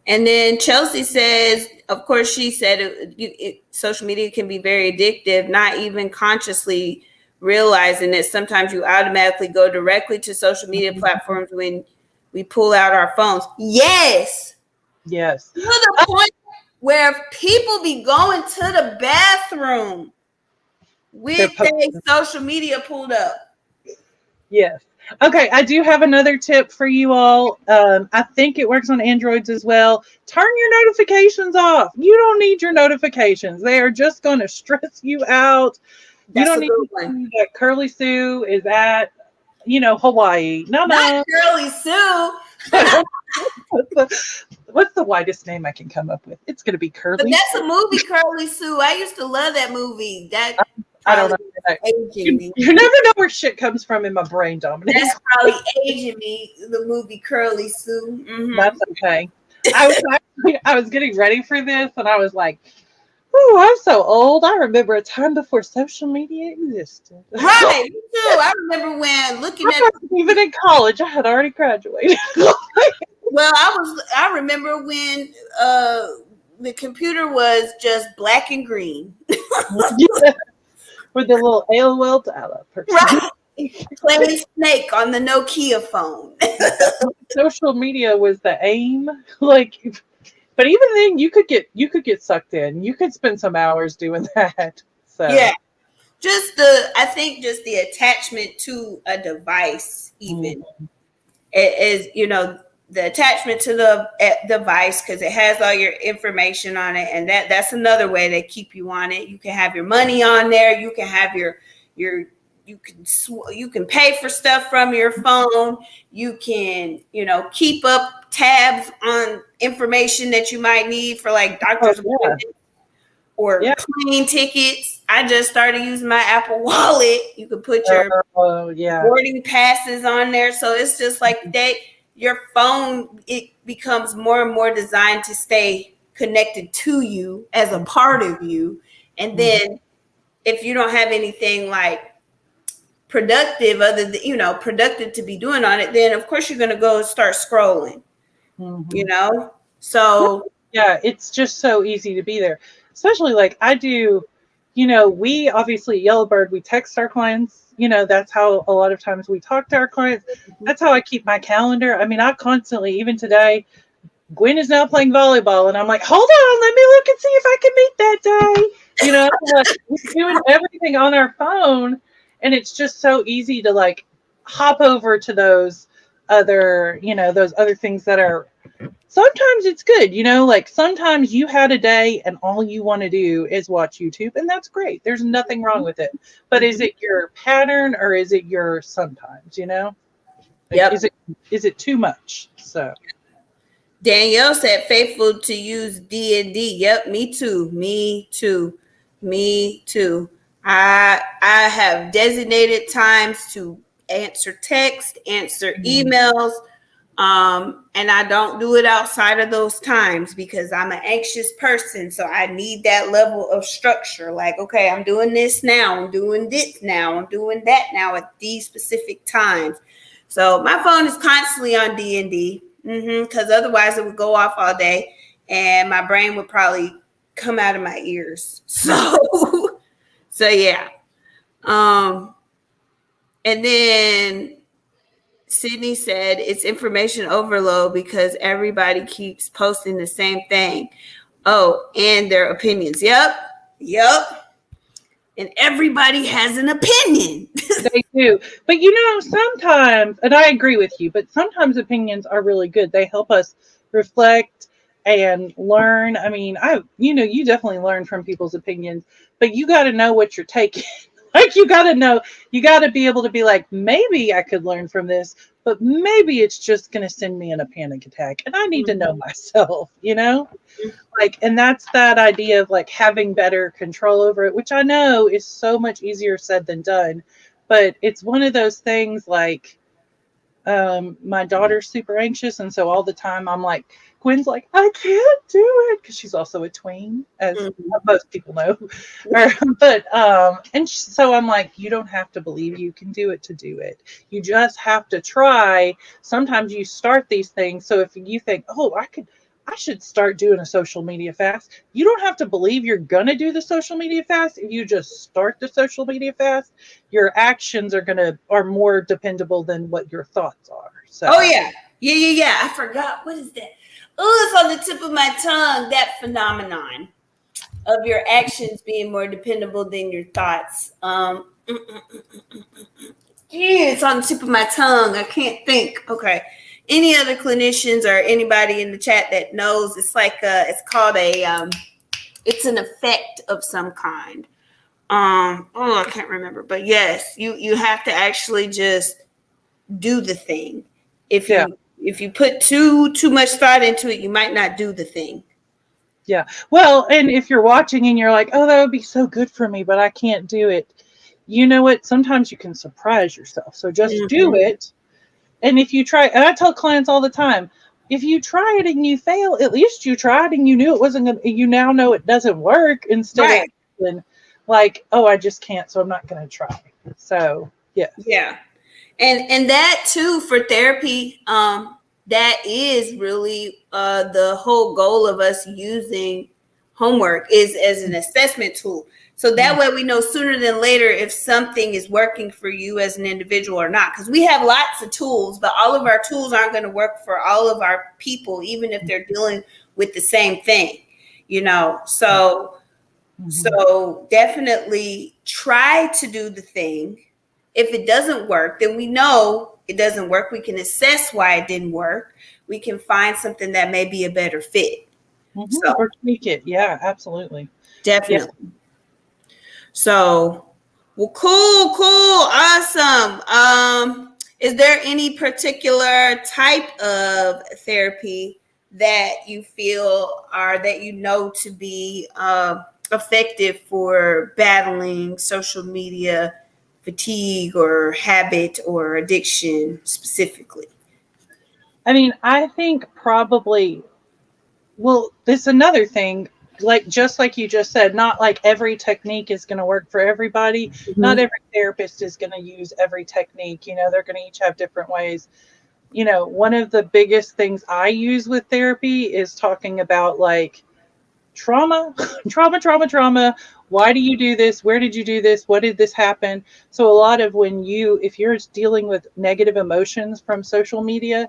And then Chelsea says, of course, she said social media can be very addictive, not even consciously realizing that sometimes you automatically go directly to social media platforms when we pull out our phones. Yes. To the point where people be going to the bathroom with their social media pulled up. Yes. Okay, I do have another tip for you all. I think it works on Androids as well. Turn your notifications off. You don't need your notifications. They are just going to stress you out. You don't need to see that Curly Sue is at, Hawaii. No. Not Curly Sue. What's the widest name I can come up with? It's going to be Curly. But that's a movie, Curly Sue. I used to love that movie. I don't know. You never know where shit comes from in my brain, Dominique. That's probably aging me, the movie Curly Sue. That's okay. I was getting ready for this, and I was like, "Oh, I'm so old. I remember a time before social media existed." Right, me too. I remember when looking at even in college, I had already graduated. Well, I remember when the computer was just black and green. Or the little AOL dial-up person. Right. Playing Snake on the Nokia phone. Social media was the aim. Like, but even then, you could get sucked in. You could spend some hours doing that. So Yeah. I think just the attachment to a device, even is, the attachment to the device, because it has all your information on it, and that's another way they keep you on it. You can have your money on there. You can have your you can pay for stuff from your phone. You can keep up tabs on information that you might need for like doctor's appointments or plane tickets. I just started using my Apple Wallet. You can put your boarding passes on there. So it's just like your phone, it becomes more and more designed to stay connected to you as a part of you. And then if you don't have anything like productive productive to be doing on it, then of course you're going to go start scrolling, so yeah, it's just so easy to be there, especially like I do. We obviously at Yellowbird, we text our clients. That's how a lot of times we talk to our clients. That's how I keep my calendar. I mean, I constantly, even today, Gwen is now playing volleyball, and I'm like, hold on, let me look and see if I can meet that day. Like we're doing everything on our phone, and it's just so easy to like hop over to those other things that are. Sometimes it's good, like sometimes you had a day and all you want to do is watch YouTube, and that's great. There's nothing wrong with it. But is it your pattern or is it your sometimes, Like, yep. Is it too much? So Danielle said faithful to use D&D. Yep, me too. I have designated times to answer text, answer emails, and I don't do it outside of those times because I'm an anxious person. So I need that level of structure. Like, okay, I'm doing this now. I'm doing this now. I'm doing that now at these specific times. So my phone is constantly on D&D because otherwise it would go off all day and my brain would probably come out of my ears. So, yeah. And then Sydney said it's information overload because everybody keeps posting the same thing. Oh, and their opinions. Yep. And everybody has an opinion. They do. But sometimes, and I agree with you, but sometimes opinions are really good. They help us reflect and learn. I mean, you definitely learn from people's opinions, but you got to know what you're taking. Like you got to be able to be like, maybe I could learn from this, but maybe it's just going to send me in a panic attack. And I need to know myself, Like, and that's that idea of like having better control over it, which I know is so much easier said than done. But it's one of those things like, my daughter's super anxious. And so all the time I'm like, Gwen's like, I can't do it. Cause she's also a tween, as most people know. So I'm like, you don't have to believe you can do it to do it. You just have to try. Sometimes you start these things. So if you think, oh, I should start doing a social media fast. You don't have to believe you're going to do the social media fast. If you just start the social media fast, your actions are more dependable than what your thoughts are. So. Oh, yeah. Yeah. I forgot. What is that? Oh, it's on the tip of my tongue, that phenomenon of your actions being more dependable than your thoughts. It's on the tip of my tongue. I can't think. Okay. Any other clinicians or anybody in the chat that knows, it's like it's called it's an effect of some kind. I can't remember, but yes, you have to actually just do the thing. If you put too much thought into it, you might not do the thing. Yeah. Well, and if you're watching and you're like, oh, that would be so good for me, but I can't do it. You know what? Sometimes you can surprise yourself. So just do it. And if you try, and I tell clients all the time, if you try it and you fail, at least you tried and you knew it wasn't going to, you now know it doesn't work instead of like, oh, I just can't, so I'm not going to try. So, yes. Yeah. And that too for therapy, that is really the whole goal of us using homework is as an assessment tool. So that way we know sooner than later if something is working for you as an individual or not. Because we have lots of tools, but all of our tools aren't going to work for all of our people, even if they're dealing with the same thing, you know. So definitely try to do the thing. If it doesn't work, then we know it doesn't work. We can assess why it didn't work. We can find something that may be a better fit. So, or tweak it. Yeah, absolutely. definitely. Yeah. So, well, cool, awesome. Is there any particular type of therapy that you feel or that you know to be effective for battling social media fatigue or habit or addiction specifically? I mean, I think probably, well, there's another thing, like just like you just said, not like every technique is going to work for everybody. Mm-hmm. Not every therapist is going to use every technique. You know, they're going to each have different ways. You know, one of the biggest things I use with therapy is talking about like trauma. Why do you do this? Where did you do this? What did this happen? So a lot of if you're dealing with negative emotions from social media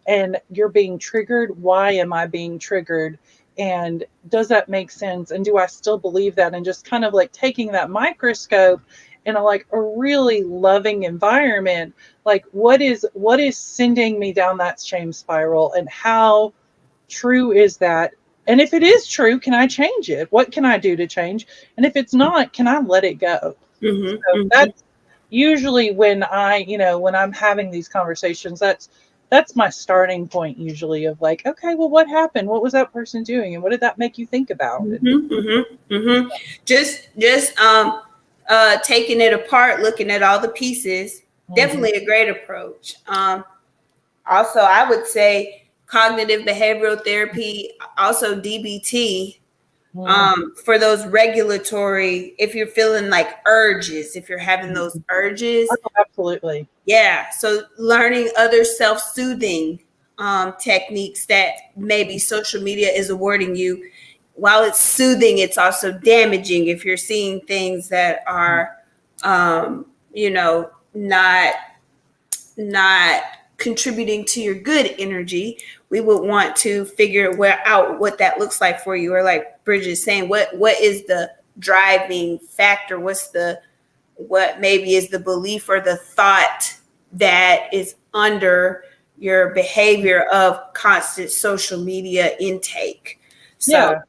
and you're being triggered, why am I being triggered? And does that make sense? And do I still believe that? And just kind of like taking that microscope in a really loving environment, like what is sending me down that shame spiral, and how true is that? And if it is true, can I change it? What can I do to change? And if it's not, can I let it go? So that's usually when when I'm having these conversations, that's my starting point usually of like, okay, well, what happened? What was that person doing? And what did that make you think about? Just taking it apart, looking at all the pieces, definitely a great approach. Also, I would say cognitive behavioral therapy, also DBT, for those regulatory, if you're feeling like urges, if you're having those urges. Oh, absolutely. Yeah. So learning other self-soothing techniques that maybe social media is awarding you. While it's soothing, it's also damaging if you're seeing things that are, not contributing to your good energy. We would want to figure out what that looks like for you. Or like Bridgette is saying, what is the driving factor? What maybe is the belief or the thought that is under your behavior of constant social media intake? So, yeah.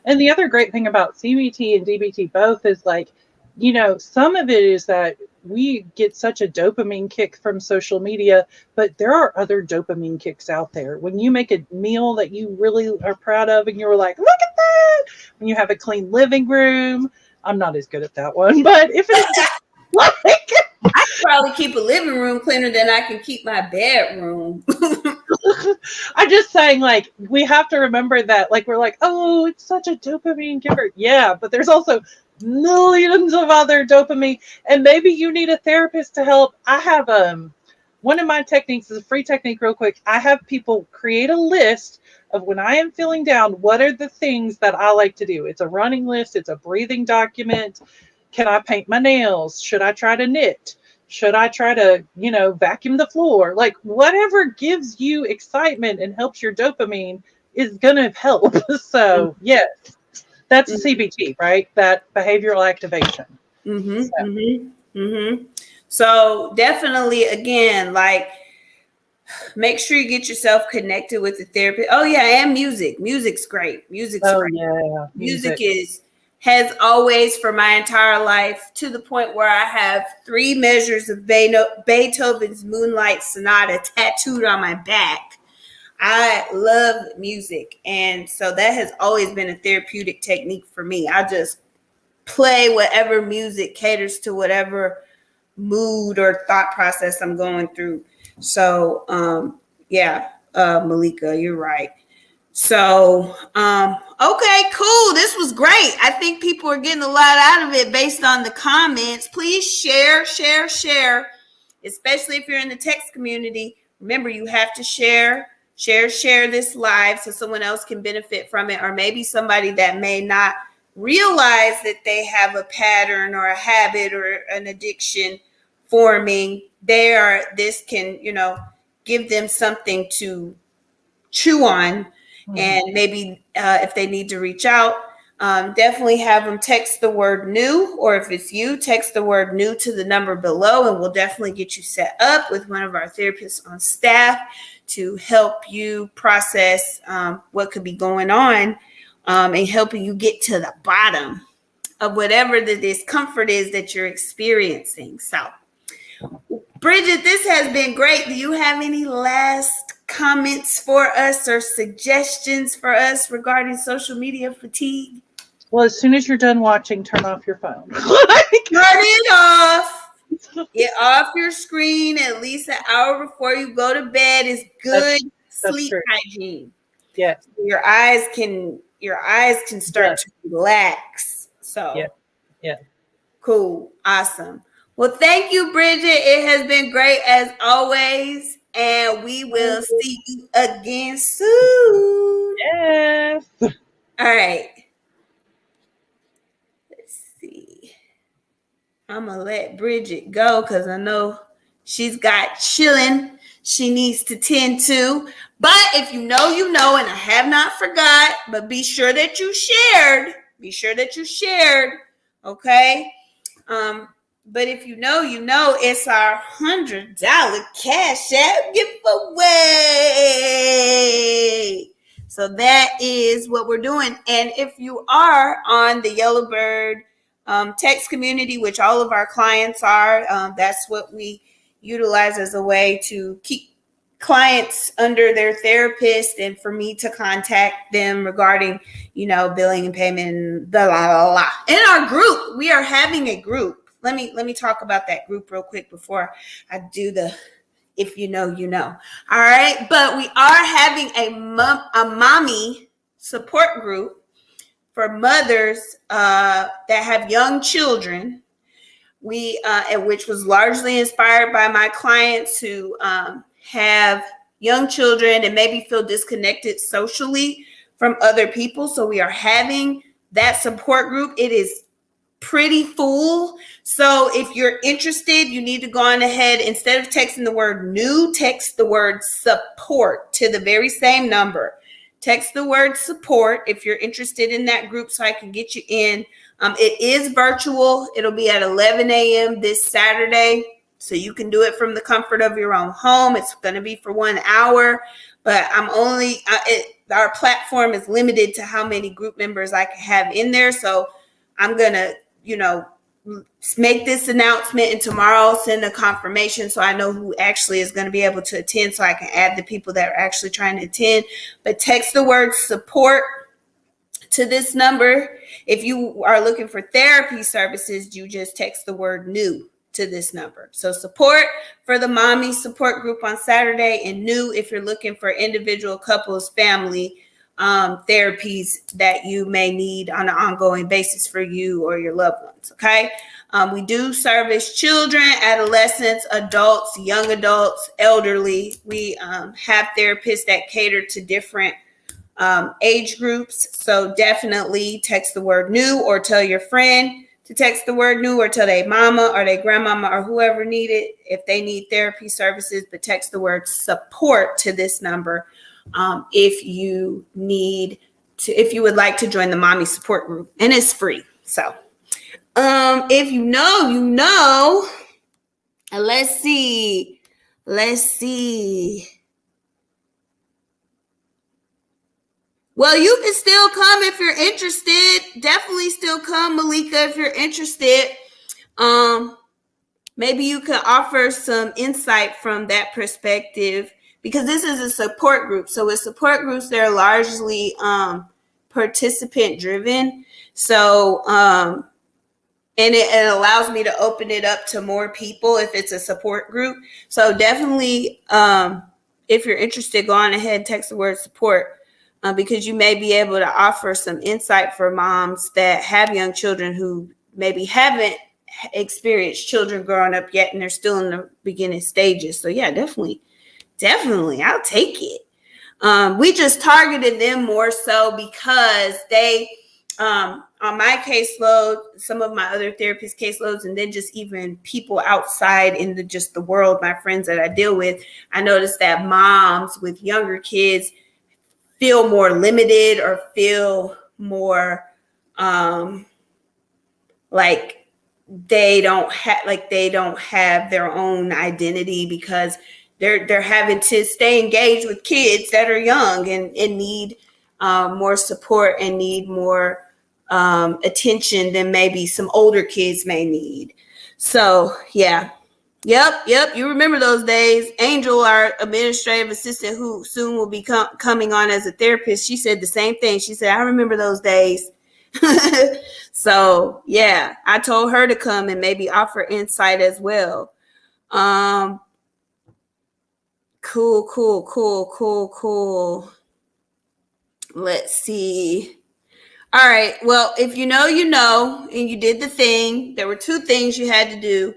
And the other great thing about CBT and DBT both is like, some of it is that we get such a dopamine kick from social media, but there are other dopamine kicks out there. When you make a meal that you really are proud of and you're like, look at that. When you have a clean living room. I'm not as good at that one, but if it's like, I can probably keep a living room cleaner than I can keep my bedroom. I'm just saying, like, we have to remember that, like, we're like, oh, it's such a dopamine giver. Yeah, but there's also millions of other dopamine, and maybe you need a therapist to help. I have one of my techniques is a free technique, real quick. I have people create a list of when I am feeling down, what are the things that I like to do? It's a running list, it's a breathing document. Can I paint my nails? Should I try to knit? Should I try to, vacuum the floor? Like, whatever gives you excitement and helps your dopamine is going to help. So, yes, that's CBT, right? That behavioral activation. So definitely, again, like, make sure you get yourself connected with the therapist. Oh yeah, and music. Music's great. Music's great. Yeah, music has always, for my entire life, to the point where I have 3 measures of Beethoven's Moonlight Sonata tattooed on my back. I love music, and so that has always been a therapeutic technique for me. I just play whatever music caters to whatever mood or thought process I'm going through. So, Malika, you're right. So, okay, cool. This was great. I think people are getting a lot out of it based on the comments. Please share, especially if you're in the text community. Remember, you have to share this live so someone else can benefit from it, or maybe somebody that may not realize that they have a pattern or a habit or an addiction forming, this can, give them something to chew on. And maybe if they need to reach out, definitely have them text the word new, or if it's you, text the word new to the number below, and we'll definitely get you set up with one of our therapists on staff to help you process what could be going on, and helping you get to the bottom of whatever the discomfort is that you're experiencing. So, Bridgette, this has been great. Do you have any last comments for us or suggestions for us regarding social media fatigue? Well, as soon as you're done watching, turn off your phone. Turn it off. Get off your screen at least an hour before you go to bed. Is good sleep hygiene. Yeah. Your eyes can start to relax. So yeah. Cool. Awesome. Well, thank you, Bridgette. It has been great as always. And we will see you again soon. Yes. All right. Let's see. I'm going to let Bridgette go because I know she's got chilling she needs to tend to. But if you know, you know, and I have not forgot, but be sure that you shared. Be sure that you shared. Okay. But if you know, you know, it's our $100 Cash App giveaway. So that is what we're doing. And if you are on the Yellowbird text community, which all of our clients are, that's what we utilize as a way to keep clients under their therapist and for me to contact them regarding, billing and payment and blah, blah, blah, blah. In our group, we are having a group. Let me talk about that group real quick before I do the if you know, you know. All right. But we are having a mommy support group for mothers that have young children. Which was largely inspired by my clients who have young children and maybe feel disconnected socially from other people. So we are having that support group. It is pretty full. So if you're interested, you need to go on ahead. Instead of texting the word new, text the word support to the very same number. Text the word support if you're interested in that group so I can get you in. It is virtual. It'll be at 11 a.m. this Saturday. So you can do it from the comfort of your own home. It's going to be for 1 hour, but our platform is limited to how many group members I can have in there. So I'm going to, make this announcement, and tomorrow I'll send a confirmation so I know who actually is going to be able to attend so I can add the people that are actually trying to attend. But text the word support to this number. If you are looking for therapy services, you just text the word new to this number. So support for the mommy support group on Saturday, and new if you're looking for individual, couples, family therapies that you may need on an ongoing basis for you or your loved ones. Okay. We do service children, adolescents, adults, young adults, elderly. We have therapists that cater to different age groups. So definitely text the word new, or tell your friend to text the word new, or tell their mama or their grandmama or whoever need it if they need therapy services, but text the word support to this number. If you would like to join the mommy support group, and it's free. So, if you know, you know. Let's see. Well, you can still come if you're interested. Definitely still come, Malika, if you're interested. Maybe you could offer some insight from that perspective, because this is a support group. So with support groups, they're largely participant driven. So, and it allows me to open it up to more people if it's a support group. So definitely, if you're interested, go on ahead and text the word support, because you may be able to offer some insight for moms that have young children who maybe haven't experienced children growing up yet, and they're still in the beginning stages. So yeah, definitely, I'll take it. We just targeted them more so because they on my caseload, some of my other therapist caseloads, and then just even people outside in the world, my friends that I deal with, I noticed that moms with younger kids feel more limited or feel more like they don't have their own identity because they're having to stay engaged with kids that are young and need more support and need more attention than maybe some older kids may need. So yeah. Yep. You remember those days. Angel, our administrative assistant, who soon will be coming on as a therapist, she said the same thing. She said, I remember those days. So yeah, I told her to come and maybe offer insight as well. Cool. Let's see. All right. Well, if you know, and you did the thing, there were 2 things you had to do.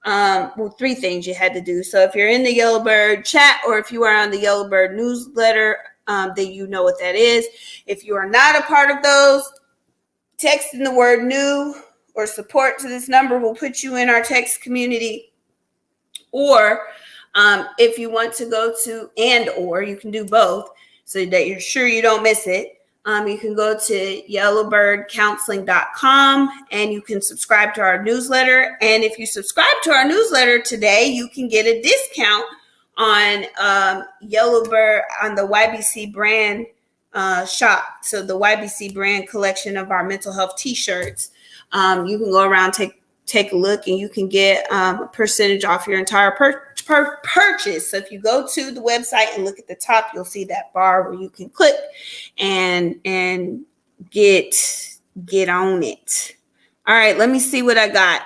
3 things you had to do. So if you're in the Yellowbird chat or if you are on the Yellowbird newsletter, then you know what that is. If you are not a part of those, texting the word new or support to this number will put you in our text community. Or if you want to go to or you can do both so that you're sure you don't miss it. You can go to yellowbirdcounseling.com and you can subscribe to our newsletter. And if you subscribe to our newsletter today, you can get a discount on Yellowbird on the YBC brand shop. So the YBC brand collection of our mental health t-shirts. You can go around, take a look, and you can get a percentage off your entire purchase. So if you go to the website and look at the top, you'll see that bar where you can click and get on it. All right, let me see what I got.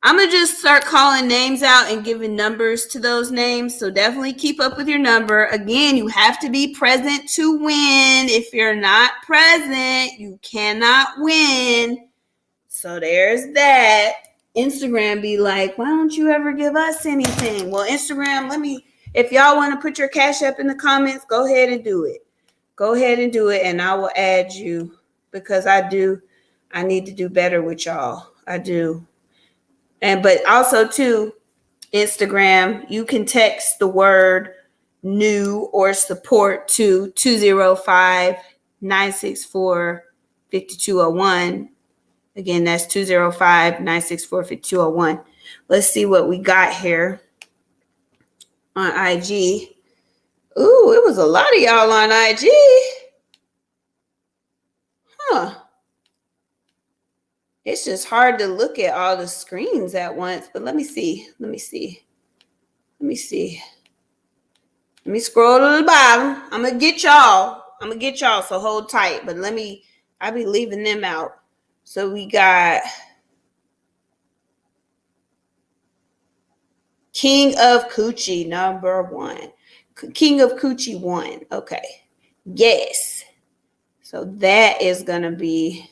I'm going to just start calling names out and giving numbers to those names. So definitely keep up with your number. Again, you have to be present to win. If you're not present, you cannot win. So there's that. Instagram be like, why don't you ever give us anything? Well, Instagram, if y'all want to put your Cash App in the comments, go ahead and do it. And I will add you because I need to do better with y'all. I do. But also too, Instagram, you can text the word new or support to 205-964-5201. Again, that's 205-964-5201. Let's see what we got here on IG. Ooh, it was a lot of y'all on IG. Huh. It's just hard to look at all the screens at once, but let me see. Let me scroll to the bottom. I'm going to get y'all, so hold tight, but I'll be leaving them out. So we got King of Coochie, number 1. King of Coochie 1. Okay. Yes. So that is going to be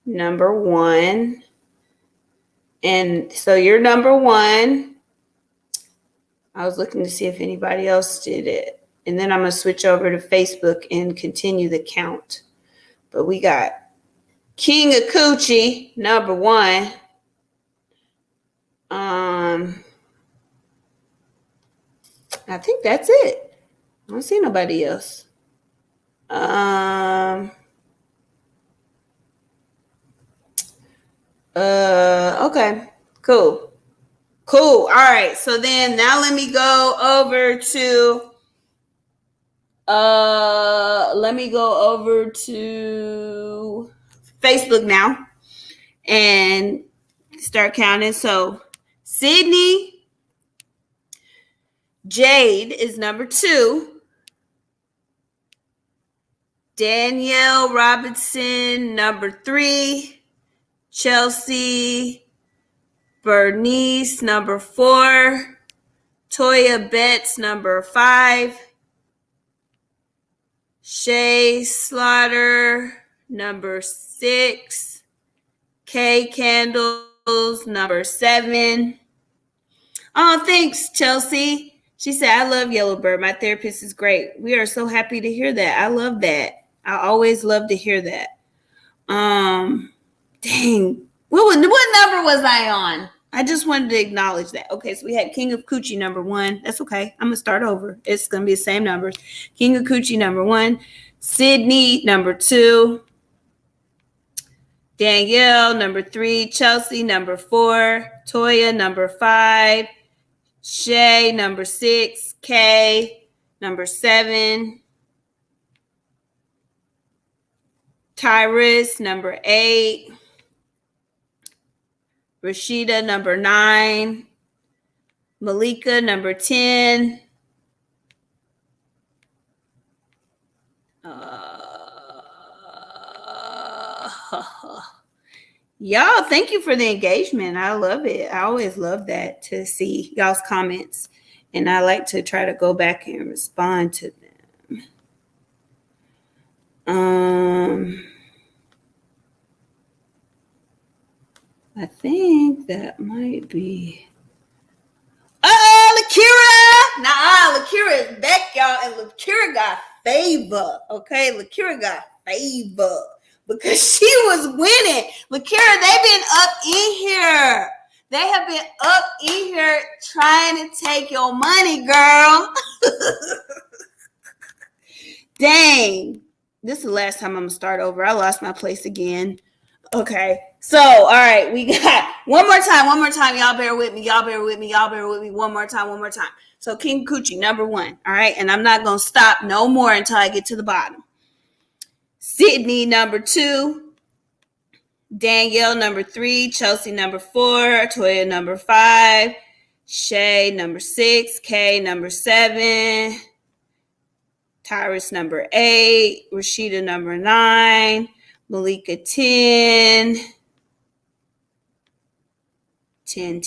number 1. And so you're number 1. I was looking to see if anybody else did it. And then I'm going to switch over to Facebook and continue the count. But we got King of Coochie, number 1. I think that's it. I don't see nobody else. Okay. Cool. All right. So then now let me go over to Facebook now and start counting. So Sydney Jade is number 2. Danielle Robinson, number 3. Chelsea Bernice, number 4. Toya Betts, number 5. Shay Slaughter, number 6. Kay Candles, number 7. Oh, thanks, Chelsea. She said, I love Yellowbird. My therapist is great. We are so happy to hear that. I love that. I always love to hear that. Dang. What number was I on? I just wanted to acknowledge that. Okay, so we had King of Coochie number 1. That's okay. I'm gonna start over. It's gonna be the same numbers. King of Coochie number 1, Sydney number 2, Danielle number 3, Chelsea number 4, Toya number 5, Shay number 6, Kay number 7, Tyrus number 8, Rashida number 9, Malika number 10, y'all, thank you for the engagement. I love it. I always love that, to see y'all's comments, and I like to try to go back and respond to them. I think that might be. Lakira! Nah, Lakira is back, y'all, and Lakira got favor. Okay, Lakira got favor because she was winning. Lakira, they've been up in here. They have been up in here trying to take your money, girl. Dang. This is the last time I'm going to start over. I lost my place again. Okay. So, all right. We got one more time. Y'all bear with me. One more time. So, King Coochie, number 1. All right. And I'm not going to stop no more until I get to the bottom. Sydney, number 2. Danielle, number 3. Chelsea, number 4. Toya, number 5. Shay, number 6. Kay, number 7. Tyrus, number 8. Rashida, number 9. Malika, 10. 10.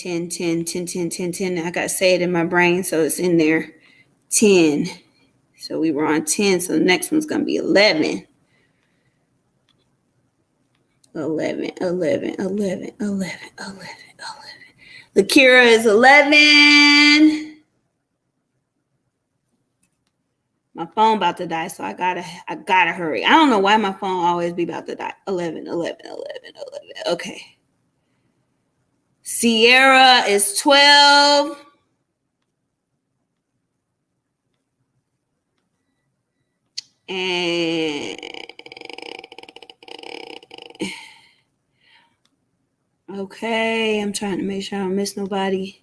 I got to say it in my brain, so it's in there. 10. So we were on 10, so the next one's going to be 11. 11. Lakira is 11. My phone about to die, so I gotta hurry. I don't know why my phone always be about to die. 11. Okay. Sierra is 12. And okay, I'm trying to make sure I don't miss nobody.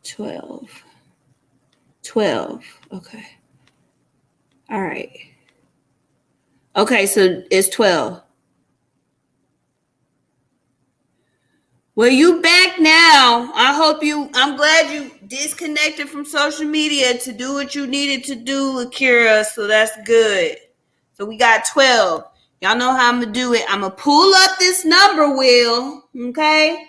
12. Okay. All right. Okay, so it's 12. Well, you back now. I'm glad you disconnected from social media to do what you needed to do, Lakira. So that's good. So we got 12. Y'all know how I'm going to do it. I'm going to pull up this number wheel. Okay.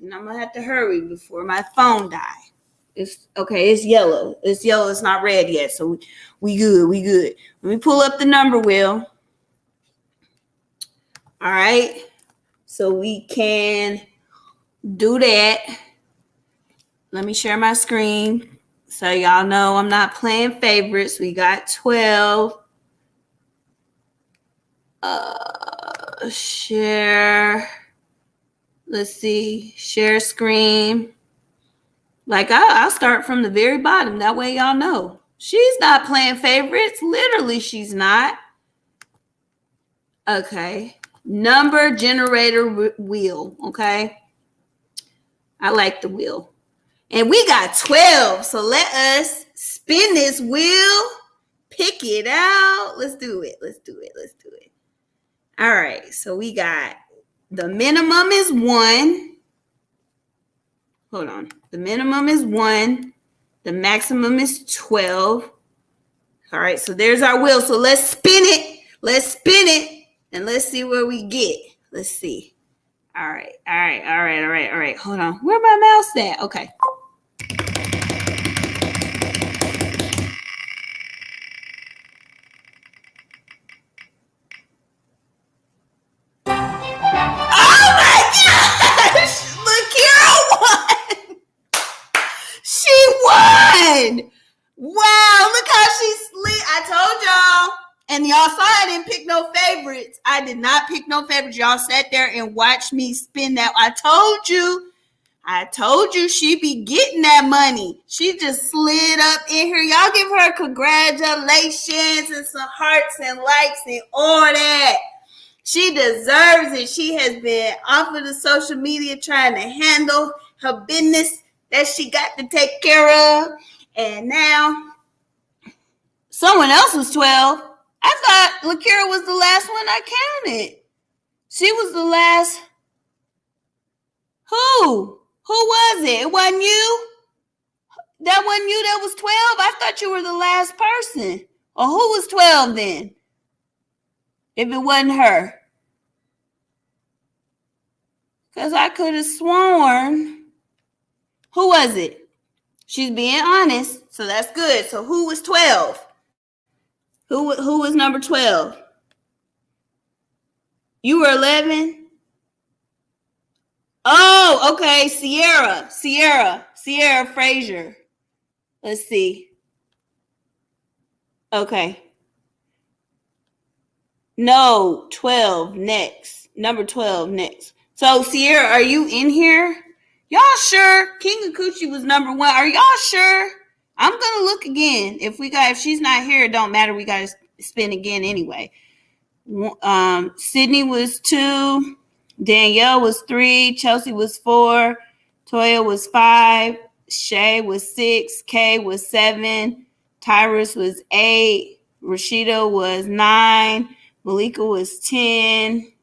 And I'm going to have to hurry before my phone dies. It's okay. It's yellow. It's not red yet. So we good. Let me pull up the number wheel. All right. So we can do that. Let me share my screen so y'all know I'm not playing favorites. We got 12. Share. Let's see. Share screen. Like I'll start from the very bottom. That way y'all know. She's not playing favorites. Literally, she's not. Okay. Number generator wheel. Okay. I like the wheel. And we got 12. So let us spin this wheel. Pick it out. Let's do it. All right. So we got the minimum is 1. Hold on. The minimum is 1. The maximum is 12. All right. So there's our wheel. So let's spin it. And let's see where we get. Let's see. All right. Hold on. Where my mouse at? Okay. Oh my gosh! Lakira won! She won! Wow, look how she slid. I told y'all. And y'all saw I didn't pick no favorites. I did not pick no favorites. Y'all sat there and watched me spin that. I told you she be getting that money. She just slid up in here. Y'all give her congratulations and some hearts and likes and all that. She deserves it. She has been off of the social media trying to handle her business that she got to take care of. And now someone else was 12. I thought Lakira was the last one I counted. She was the last. Who? Who was it? It wasn't you? That wasn't you that was 12? I thought you were the last person. Or who was 12 then? If it wasn't her. Because I could have sworn. Who was it? She's being honest, so that's good. So who was 12? Who was number 12? You were 11? Oh, okay. Sierra Frazier. Let's see. Okay. No, 12 next. Number 12 next. So, Sierra, are you in here? Y'all sure? King of Coochie was number 1. Are y'all sure? I'm going to look again. If she's not here, it don't matter. We got to spin again anyway. Sydney was 2. Danielle was 3. Chelsea was 4. Toya was 5. Shay was 6. Kay was 7. Tyrus was 8. Rashida was 9. Malika was 10.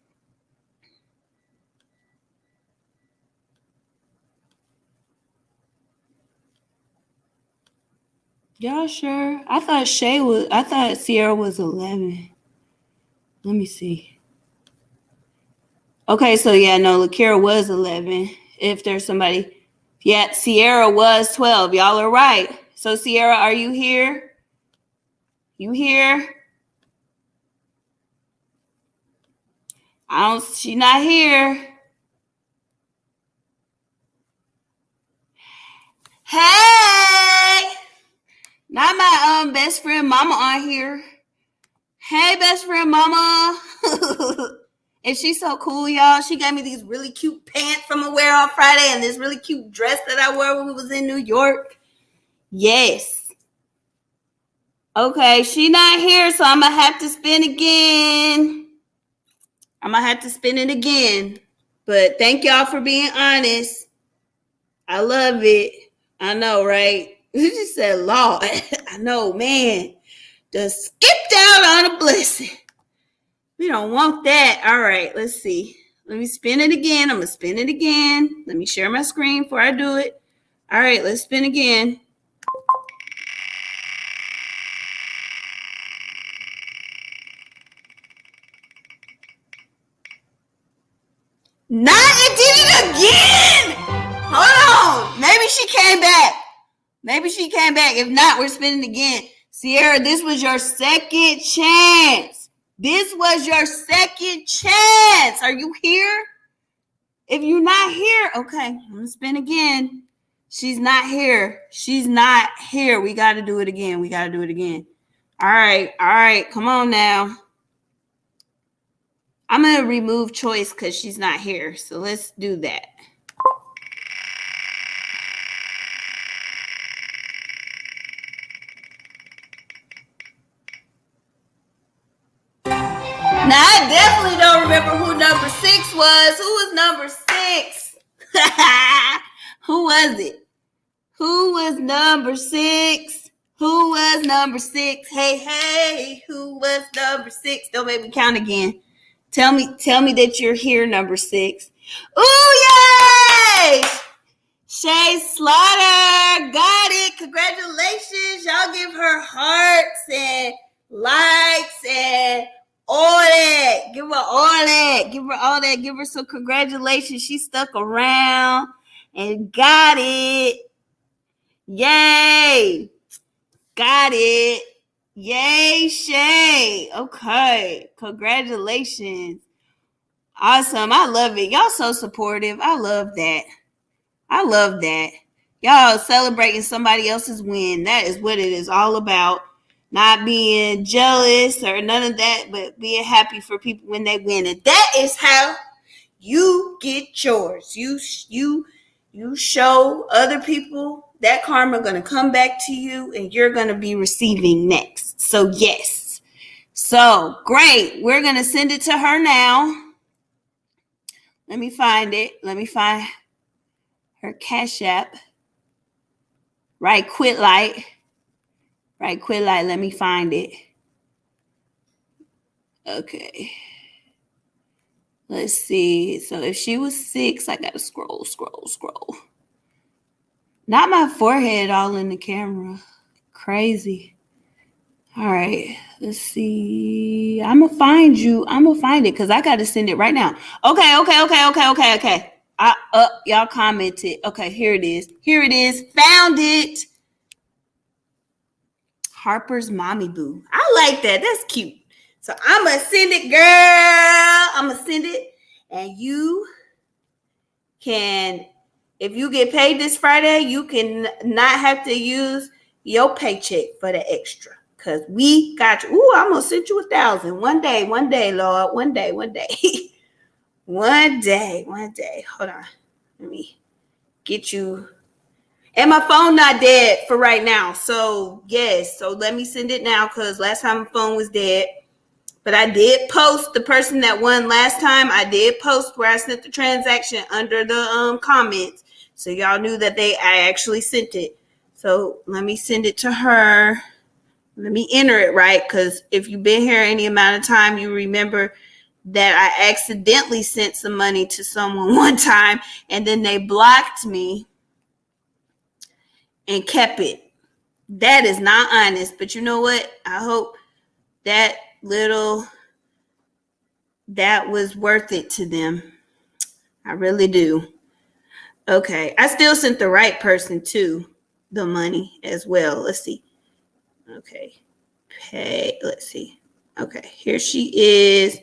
Y'all sure? I thought Sierra was 11. Let me see. Okay, so yeah, no, Lakira was 11. If there's somebody. Yeah, Sierra was 12. Y'all are right. So Sierra, are you here? You here? She's not here. Hey! Not my best friend Mama on here. Hey, best friend Mama. And she's so cool, y'all. She gave me these really cute pants I'm gonna wear on Friday and this really cute dress that I wore when we was in New York. Yes. Okay, she not here, so I'm gonna have to spin again. But thank y'all for being honest. I love it. I know, right? You just said, Lord. I know, man. Just skipped out on a blessing. We don't want that. All right, let's see. Let me spin it again. I'm going to spin it again. Let me share my screen before I do it. All right, let's spin again. Not it did it again. Hold on. Maybe she came back. If not, we're spinning again. Sierra, this was your second chance. Are you here? If you're not here, okay, I'm going to spin again. She's not here. We got to do it again. All right. Come on now. I'm going to remove choice because she's not here. So let's do that. Now, I definitely don't remember who number 6 was. Who was number 6? Who was it? Who was number 6? Hey, who was number 6? Don't make me count again. Tell me that you're here, number 6. Ooh, yay! Shay Slaughter got it. Congratulations. Y'all give her hearts and likes and all that. Give her all that. Give her some congratulations. She stuck around and got it. Yay. Got it. Yay, Shay. Okay. Congratulations. Awesome. I love it. Y'all so supportive. I love that. Y'all celebrating somebody else's win. That is what it is all about. Not being jealous or none of that, but being happy for people when they win. And that is how you get yours. You show other people that karma going to come back to you, and you're going to be receiving next. So yes. So great. We're going to send it to her now. Let me find it. Let me find her Cash App. Right Quit Light. Let me find it. Okay. Let's see. So if she was 6, I gotta scroll. Not my forehead all in the camera. Crazy. All right. Let's see. I'm gonna find you. I'm gonna find it because I gotta send it right now. Okay. Y'all commented. Okay, here it is. Found it. Harper's Mommy Boo. I like that. That's cute. So I'm going to send it, girl. I'm going to send it. And you can, if you get paid this Friday, you can not have to use your paycheck for the extra. Because we got you. Ooh, I'm going to send you 1,000. One day, Lord. One day. one day. Hold on. Let me get you. And my phone not dead for right now. So, yes. So, let me send it now because last time my phone was dead. But I did post the person that won last time. I did post where I sent the transaction under the comments. So, y'all knew that I actually sent it. So, let me send it to her. Let me enter it right because if you've been here any amount of time, you remember that I accidentally sent some money to someone one time and then they blocked me and kept it. That is not honest, but you know what? I hope that was worth it to them. I really do. Okay. I still sent the right person too the money as well. Let's see. Okay. Pay. Let's see. Okay. Here she is.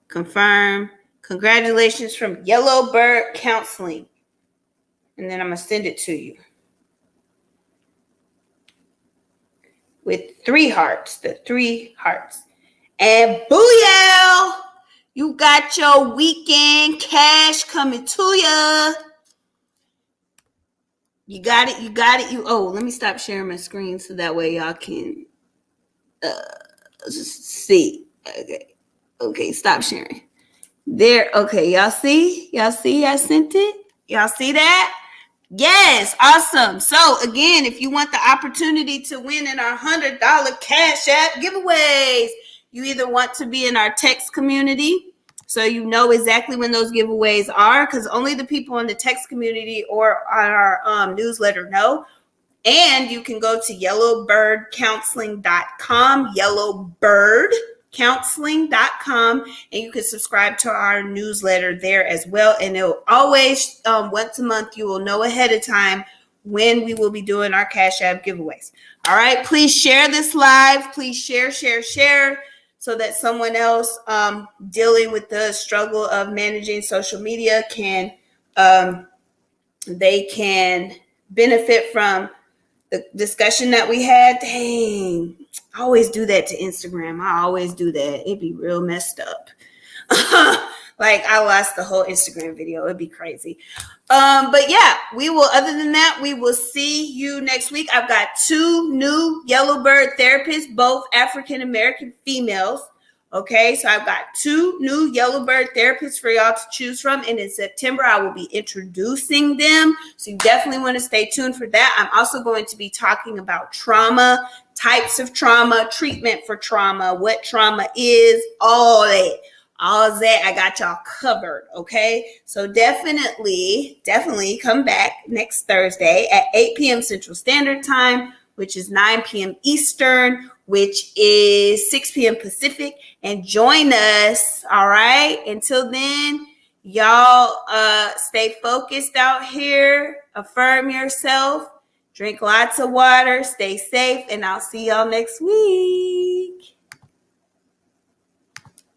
Confirm. Congratulations from Yellow Bird Counseling. And then I'm going to send it to you. With 3 hearts. The 3 hearts. And booyah! You got your weekend cash coming to you. You got it. Let me stop sharing my screen so that way y'all can just see. Okay, stop sharing. There, okay, y'all see I sent it? Y'all see that? Yes, awesome. So again, if you want the opportunity to win in our $100 Cash App giveaways, you either want to be in our text community, so you know exactly when those giveaways are, because only the people in the text community or on our newsletter know. And you can go to yellowbirdcounseling.com, yellowbirdcounseling.com, and you can subscribe to our newsletter there as well. And it'll always, once a month, you will know ahead of time when we will be doing our Cash App giveaways. All right, please share this live. Please share, so that someone else dealing with the struggle of managing social media can benefit from the discussion that we had. Dang, I always do that to Instagram. I always do that. It'd be real messed up. Like I lost the whole Instagram video. It'd be crazy. But yeah, other than that, we will see you next week. I've got 2 new Yellowbird therapists, both African-American females. Okay, so I've got 2 new Yellowbird therapists for y'all to choose from. And in September, I will be introducing them. So you definitely want to stay tuned for that. I'm also going to be talking about trauma, types of trauma, treatment for trauma, what trauma is, all that. I got y'all covered. Okay, so definitely come back next Thursday at 8 p.m. Central Standard Time, which is 9 p.m. Eastern, which is 6 p.m. Pacific, and join us. All right. Until then, y'all stay focused out here. Affirm yourself. Drink lots of water. Stay safe. And I'll see y'all next week.